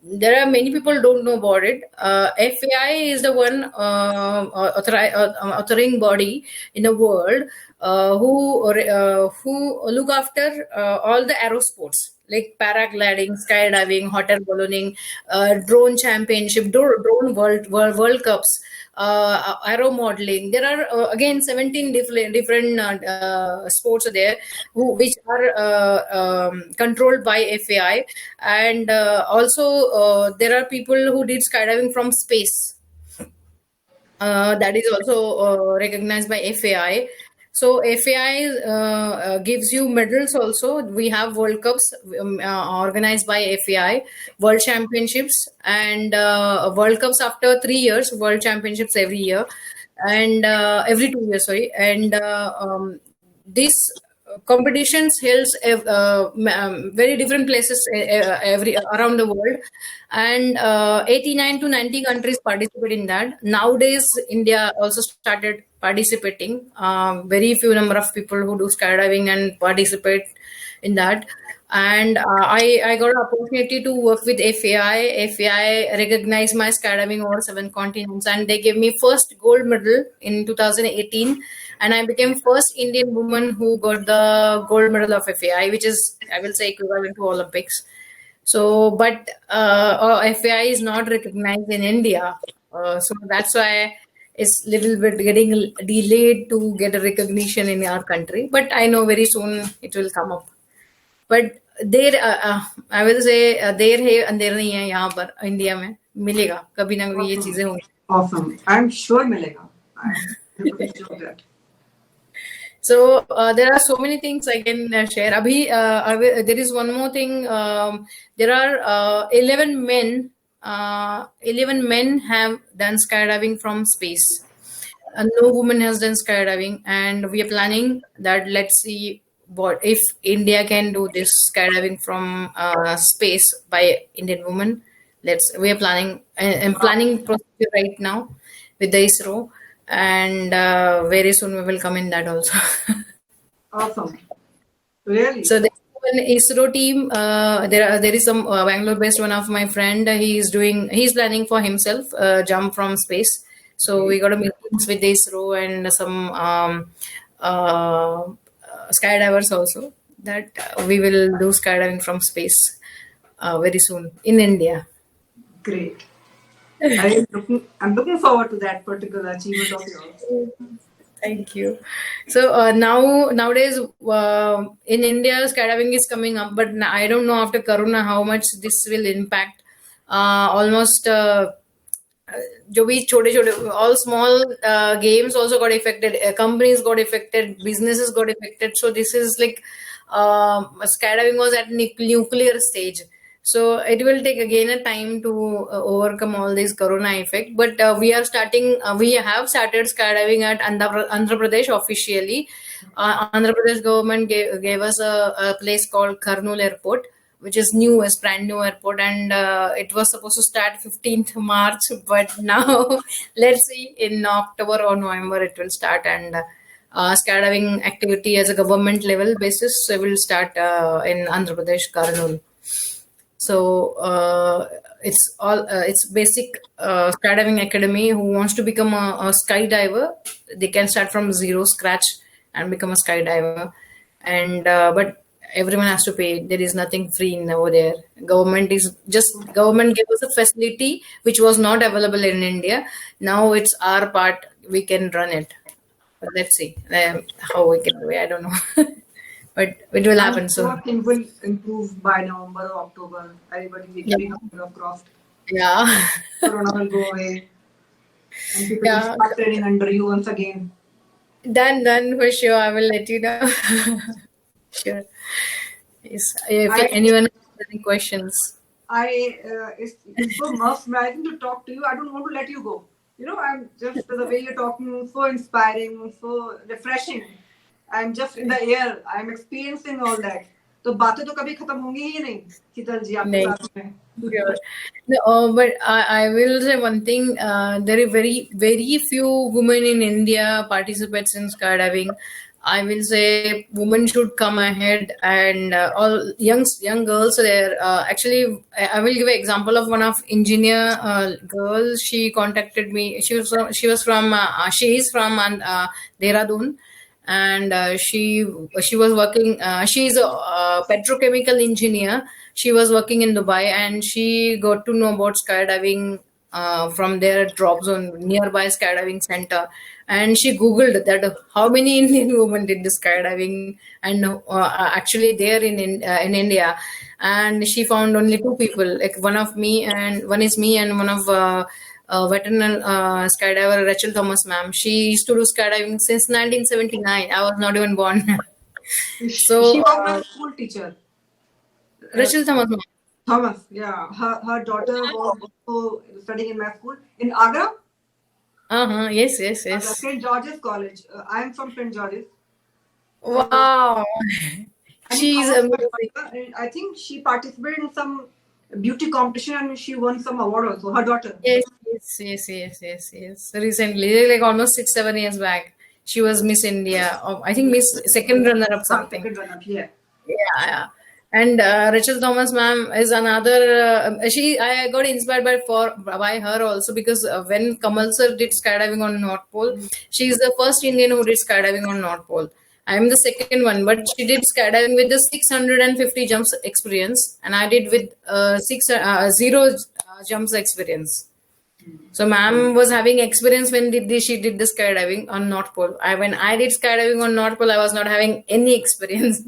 There are many people don't know about it. FAI is the one authoring body in the world who look after all the aero sports like paragliding, skydiving, hot air ballooning, drone championship, drone world cups, aero modeling. There are again 17 different sports there which are controlled by FAI, and also there are people who did skydiving from space. That is also recognized by FAI. So FAI gives you medals also. We have World Cups organized by FAI, World Championships, and World Cups after 3 years, World Championships every year, and every 2 years, sorry. And this competitions held very different places around the world, and 89 to 90 countries participate in that. Nowadays, India also started participating. Very few number of people who do skydiving and participate in that. And I got an opportunity to work with FAI. FAI recognized my skydiving over 7 continents, and they gave me first gold medal in 2018. And I became first Indian woman who got the gold medal of FAI, which is, I will say, equivalent to Olympics. So, but FAI is not recognized in India. So that's why it's little bit getting delayed to get a recognition in our country. But I know very soon it will come up. But there, I will say, देर है अंधेर नहीं है यहाँ पर India में, मिलेगा कभी ना कभी ये चीजें होंगी. Awesome. I'm sure मिलेगा. I'm pretty sure that. So there are so many things I can share. Abhi, there is one more thing. There are 11 men. 11 men have done skydiving from space. No woman has done skydiving, and we are planning that. Let's see what if India can do this skydiving from space by Indian women. We are planning. I'm planning procedure right now with the ISRO. And very soon we will come in that also. Awesome. Really? So there's an ISRO team. There is some Bangalore-based one of my friend. He's planning for himself jump from space. So we got a meetings with the ISRO and some skydivers also, that we will do skydiving from space very soon in India. Great. I'm looking forward to that particular achievement of yours. Thank you. So nowadays in India, skydiving is coming up, but I don't know after Corona how much this will impact. Almost जो भी छोटे all small games also got affected. Companies got affected. Businesses got affected. So this is like skydiving was at nuclear stage. So it will take again a time to overcome all this corona effect. But we are starting. We have started skydiving at Andhra Pradesh officially. Andhra Pradesh government gave us a place called Kurnool Airport, which is new, is brand new airport, and it was supposed to start 15th March, but now let's see, in October or November it will start, and skydiving activity as a government level basis will start in Andhra Pradesh, Kurnool. So it's basic skydiving academy. Who wants to become a skydiver, they can start from zero scratch and become a skydiver. And but everyone has to pay. There is nothing free in over there. Government gave us a facility which was not available in India. Now it's our part. We can run it. But let's see how we can do it. I don't know. But it will I'm happen sure soon. things will improve by November or October. Everybody will be Yeah. keeping up crossed. Yeah. Corona will go away and people will Yeah. start training under you once again. Done for sure. I will let you know. Sure. Yes. If I anyone has any questions. it's so mesmerizing to talk to you. I don't want to let you go. I'm just the way you're talking, so inspiring, so refreshing. I'm just in the air. I'm experiencing all that. तो बातें तो कभी खत्म होंगी ही नहीं शीतल जी आपके Nay. साथ में. Sure. No, but I will say one thing. There are very few women in India participants in skydiving. I will say women should come ahead, and all young girls there. Actually, I will give an example of one of engineer girl. She contacted me. She is from Dehradun, and she was working. She's a petrochemical engineer. She was working in Dubai, and she got to know about skydiving from their drop zone nearby skydiving center, and she googled that how many Indian women did the skydiving, and actually there in India, and she found only two people, like one is me and one of veteran skydiver Rachel Thomas ma'am. She used to do skydiving since 1979. I was not even born. She So was my school teacher. Rachel Thomas ma'am. Thomas, yeah. Her daughter was also studying in my school in Agra. Yes. St. George's College. I'm from St. George's. Wow. I mean, She's Thomas, amazing. I think she participated in some beauty competition and she won some award also. Her daughter. Yes. Recently, like almost 6-7 years back, she was Miss India. I think Miss second runner up something. Second runner, yeah. Yeah. And Rachel Thomas ma'am is another. I got inspired by her also, because when Kamal sir did skydiving on North Pole, she is the first Indian who did skydiving on North Pole. I am the second one, but she did skydiving with the 650 jumps experience, and I did with zero jumps experience. So ma'am was having experience when she did the skydiving on North Pole. When I did skydiving on North Pole, I was not having any experience.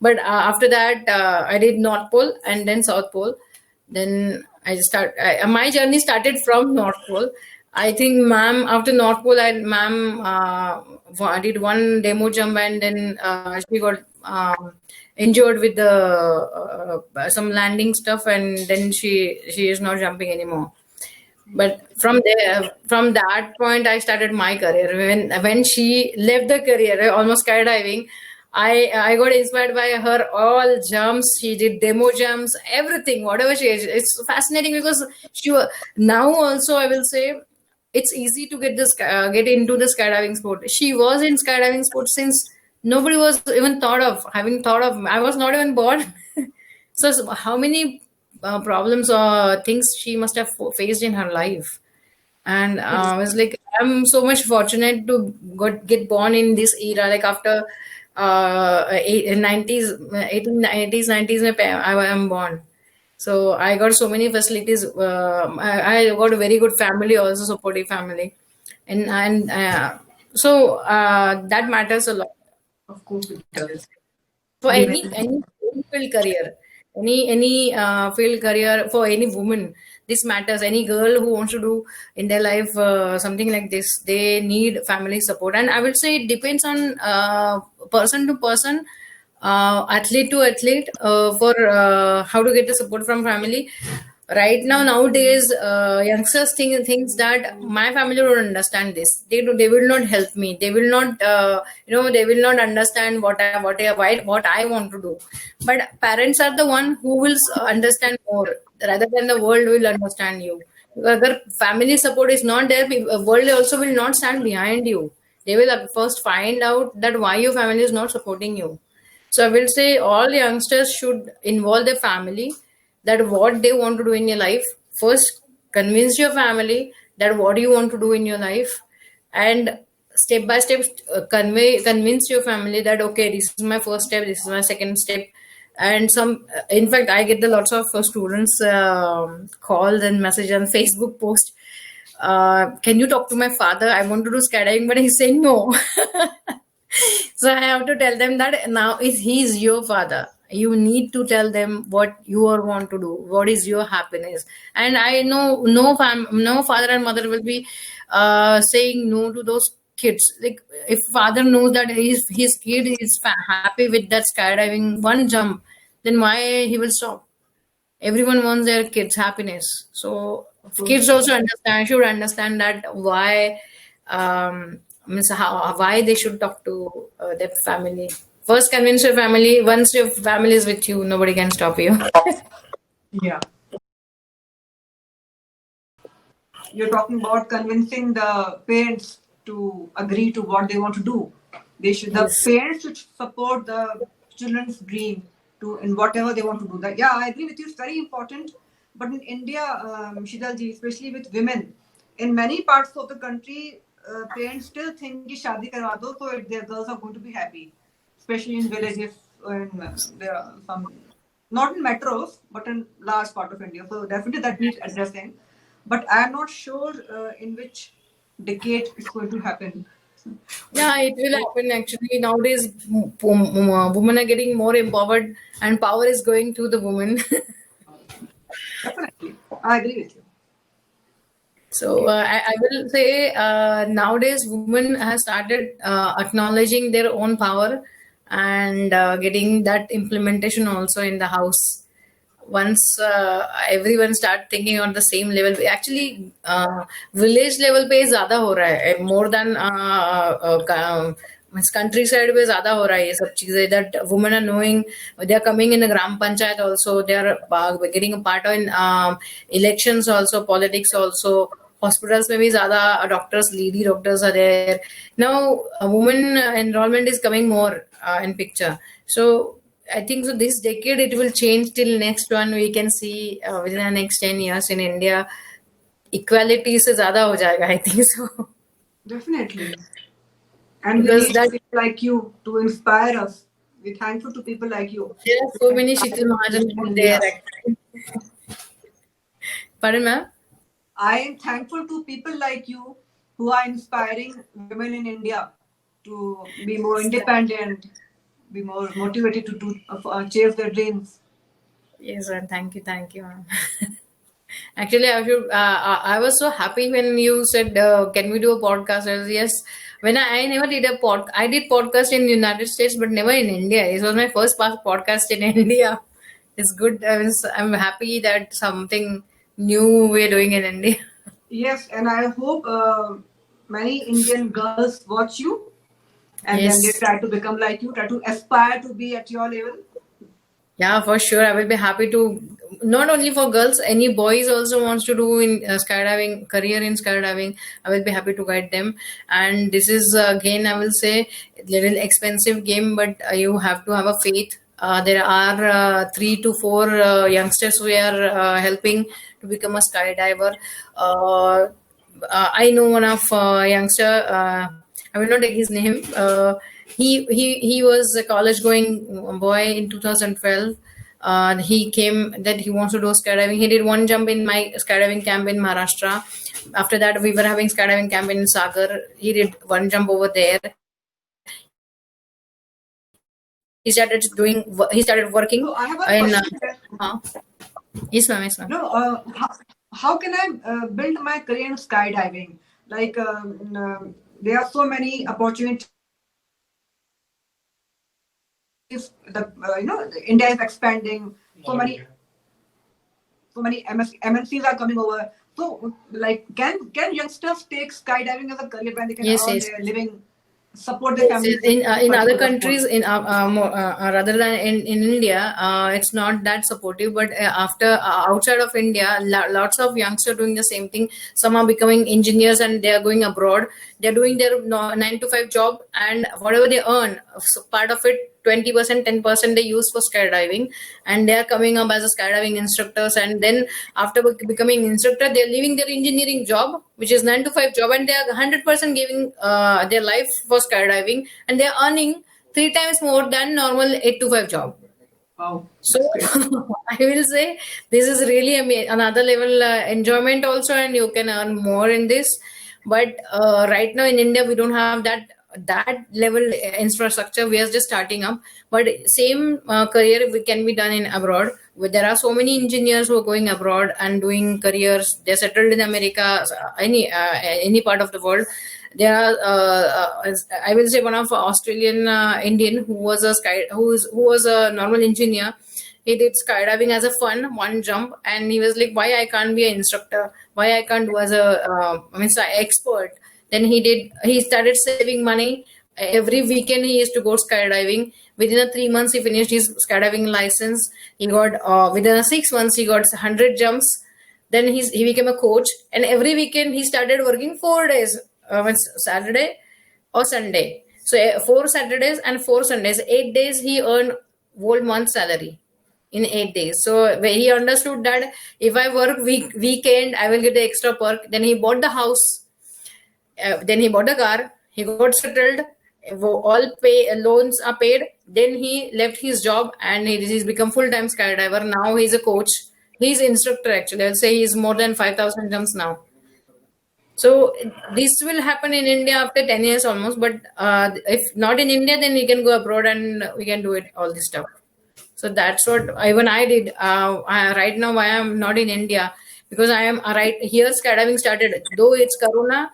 But after that, I did North Pole and then South Pole. Then my journey started from North Pole. I think ma'am, after North Pole, I did one demo jump, and then she got injured with the some landing stuff, and then she is not jumping anymore. But from that point, I started my career. When she left the career, almost skydiving, I got inspired by her all jumps. She did demo jumps, everything, whatever she is. It's fascinating because now also I will say it's easy to get into the skydiving sport. She was in skydiving sport since nobody was even thought of. I was not even born. So how many problems or things she must have faced in her life. And I was like, I'm so much fortunate to get born in this era. Like after 90s, 1890s, 90s, I am born. So I got so many facilities. I got a very good family, also supportive family, and so that matters a lot. Of course it does. For Yeah. any field career, any field career for any woman, this matters. Any girl who wants to do in their life something like this, they need family support. And I would say it depends on person to person. athlete to athlete, for how to get the support from family. Right now, nowadays, youngsters thinks that my family don't understand this. They will not help me. They will not they will not understand what I want to do. But parents are the one who will understand more rather than the world will understand you. Whether family support is not there, world also will not stand behind you. They will first find out that why your family is not supporting you. So I will say all youngsters should involve their family, that what they want to do in your life. First, convince your family that what you want to do in your life, and step by step convince your family that okay, this is my first step, this is my second step. And some, in fact, I get the lots of students calls and message on Facebook post. Can you talk to my father? I want to do skydiving, but he's saying no. So I have to tell them that now is he's your father. You need to tell them what you are want to do, what is your happiness. And I know no father and mother will be saying no to those kids. Like if father knows that his kid is happy with that skydiving one jump, then why he will stop? Everyone wants their kids happiness, so kids also should understand that why, means how, why they should talk to their family. First convince your family. Once your family is with you, nobody can stop you. Yeah. You're talking about convincing the parents to agree to what they want to do. The Yes. parents should support the children's dream to in whatever they want to do. That, yeah, I agree with you. It's very important. But in India, Shitalji, especially with women, in many parts of the country, parents still think कि शादी करवा दो so their girls are going to be happy. Especially in villages, there are some, not in metros, but in large part of India. So definitely that needs addressing. But I'm not sure in which decade it's going to happen. Yeah, it will happen actually. Nowadays, women are getting more empowered, and power is going to the women. Definitely, I agree with you. So I will say nowadays women have started acknowledging their own power, and getting that implementation also in the house. Once everyone start thinking on the same level, actually village level पे ज़्यादा हो रहा है more than country side पे ज़्यादा हो रहा है ये सब चीजें, that women are knowing, they are coming in a gram panchayat also, they are getting a part in elections also, politics also. Hospitals में भी ज़्यादा doctors, lady doctors are there now. Women enrollment is coming more in picture. So I think so this decade it will change. Till next one we can see within the next 10 years in India equality से ज़्यादा हो जाएगा, I think so. Definitely. And we Because need that people like you to inspire us. We're thankful to people like you. there are so many Shital Mahajan Rane there India. actually. Pardon, ma'am? I am thankful to people like you who are inspiring women in India to be more independent, be more motivated to do chase their dreams. Yes, sir. Thank you, ma'am. Actually, I was so happy when you said, "Can we do a podcast?" I was, yes. When I never did a I did podcast in the United States, but never in India. This was my first podcast in India. It's good. I'm happy that something new we're doing in India. Yes, and I hope many Indian girls watch you and then they Yes. try to become like you, try to aspire to be at your level. Yeah, for sure. I will be happy to, not only for girls, any boys also wants to do in skydiving, career in skydiving. I will be happy to guide them. And this is again, I will say, little expensive game, but you have to have a faith. There are 3 to 4 youngsters we are helping to become a skydiver. I know one of youngster. I will not take his name. He was a college going boy in 2012. He came that he wants to do skydiving. He did one jump in my skydiving camp in Maharashtra. After that, we were having skydiving camp in Sagar. He did one jump over there. He started working So I have a in. question here. Yes, ma'am. Yes, ma'am. No, how can I build my career in skydiving? Like there are so many opportunities India is expanding. So many MNCs are coming over. So, like, can youngsters take skydiving as a career when they can Yes, earn yes. their living, support their families? In other countries, rather than in India, it's not that supportive. But after outside of India, lots of youngsters doing the same thing. Some are becoming engineers and they are going abroad. They're doing their 9 to 5 job, and whatever they earn, so part of it, 20%, 10% they use for skydiving, and they are coming up as a skydiving instructors. And then after becoming instructor, they're leaving their engineering job, which is 9 to 5 job, and they are 100% giving their life for skydiving, and they are earning 3 times more than normal 8 to 5 job. Wow. So I will say this is really another level enjoyment also, and you can earn more in this. But right now in India, we don't have that level infrastructure. We are just starting up. But same career can be done in abroad. There are so many engineers who are going abroad and doing careers. They're settled in America, any part of the world. There are, I will say, one of Australian Indian who was who was a normal engineer. He did skydiving as a fun, one jump, and he was like, "Why I can't be an instructor? Why I can't do as a expert?" Then he started saving money. Every weekend he used to go skydiving. Within 3 months, he finished his skydiving license. He got within 6 months he got 100 jumps. Then he became a coach, and every weekend he started working 4 days, Saturday or Sunday. So 4 Saturdays and 4 Sundays, 8 days he earned whole month salary in 8 days. So he understood that if I work weekend, I will get the extra perk. Then he bought the house. Then he bought a car. He got settled. All loans are paid. Then he left his job and he's become full-time skydiver. Now he's a coach. He's instructor actually. I'll say he's more than 5,000 jumps now. So this will happen in India after 10 years almost. But if not in India, then we can go abroad and we can do it, all this stuff. So that's what even I did. Right now, I am not in India because I am right here. Skydiving started, though it's Corona.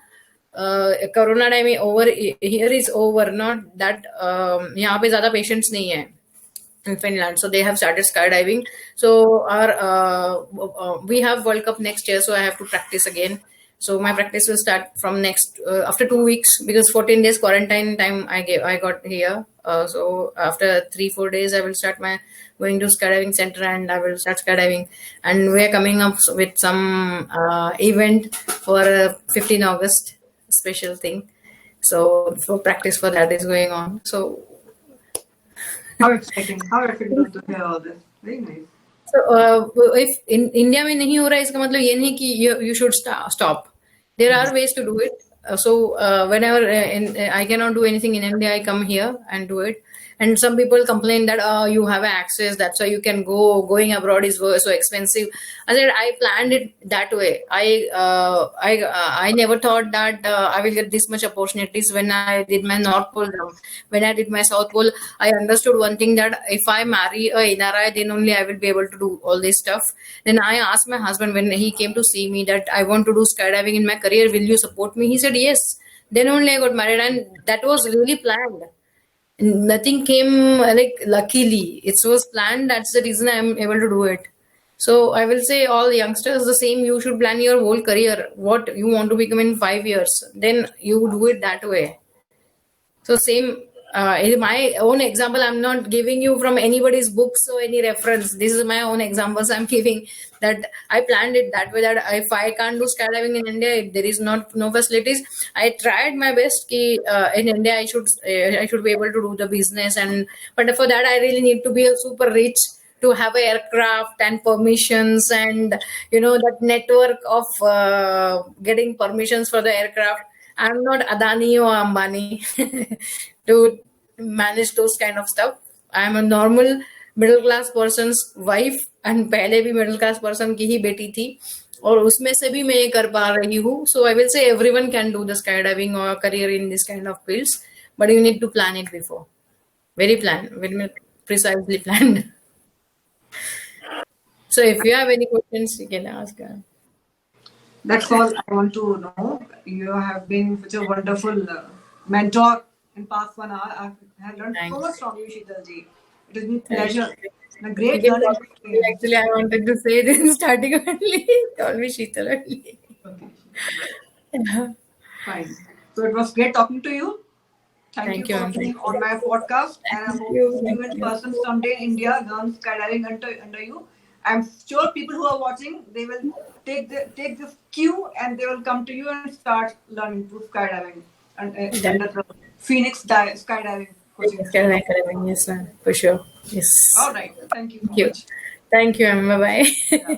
Corona time over here is over. Not that यहाँ पे ज़्यादा patients नहीं है in Finland, so they have started skydiving. So our we have World Cup next year, so I have to practice again. So my practice will start from next after 2 weeks because 14 days quarantine time I got here. So after 3-4 days I will start going to skydiving center and I will start skydiving. And we are coming up with some event for 15 August special thing. So for practice for that is going on. So how exciting! How exciting to hear all this. Very nice. So if in India में नहीं हो रहा है इसका मतलब ये नहीं कि you should stop. There are ways to do it. So whenever I cannot do anything in India, I come here and do it. And some people complain that you have access, that's why you can go. Going abroad is so expensive. I said I planned it that way. I never thought that I will get this much opportunities when I did my North Pole jump. When I did my South Pole, I understood one thing, that if I marry a NRI, then only I will be able to do all this stuff. Then I asked my husband when he came to see me that I want to do skydiving in my career. Will you support me? He said yes. Then only I got married, and that was really planned. Nothing came like luckily. It was planned. That's the reason I'm able to do it. So I will say all youngsters the same. You should plan your whole career. What you want to become in 5 years. Then you do it that way. So same. In my own example, I'm not giving you from anybody's books or any reference. This is my own examples I'm giving, that I planned it that way, that if I can't do skydiving in India, if there is no facilities, I tried my best in India I should be able to do the business, but for that I really need to be a super rich to have an aircraft and permissions and that network of getting permissions for the aircraft. I'm not Adani or Ambani to manage those kind of stuff. I'm a normal middle class person's wife and पहले भी middle class person की ही बेटी थी और उसमें से भी मैं ये कर पा रही हूँ. So I will say everyone can do the skydiving or career in this kind of fields, but you need to plan it before. Very precisely planned. So if you have any questions, you can ask. That's all I want to know. You have been such a wonderful mentor in past 1 hour. I have learned so much from you, Shital ji. It has been pleasure. And a You great can learning call me Shital. experience. Actually, I wanted to say this in starting only. Call me Shital only. Okay, right. Fine. So it was great talking to you. Thank you Thank you, for ma'am. being Thank on my podcast, and I thank hope to you. see you Thank in you. person someday in India. Learn skydiving under you. I'm sure people who are watching, they will take this cue and they will come to you and start learning to skydiving and Done. under the Phoenix skydiving coaching Yes, institute. correct. Yes, ma'am. For sure. Yes. All right. Thank you so Thank you. much. Thank you, ma'am. Bye bye. Yeah.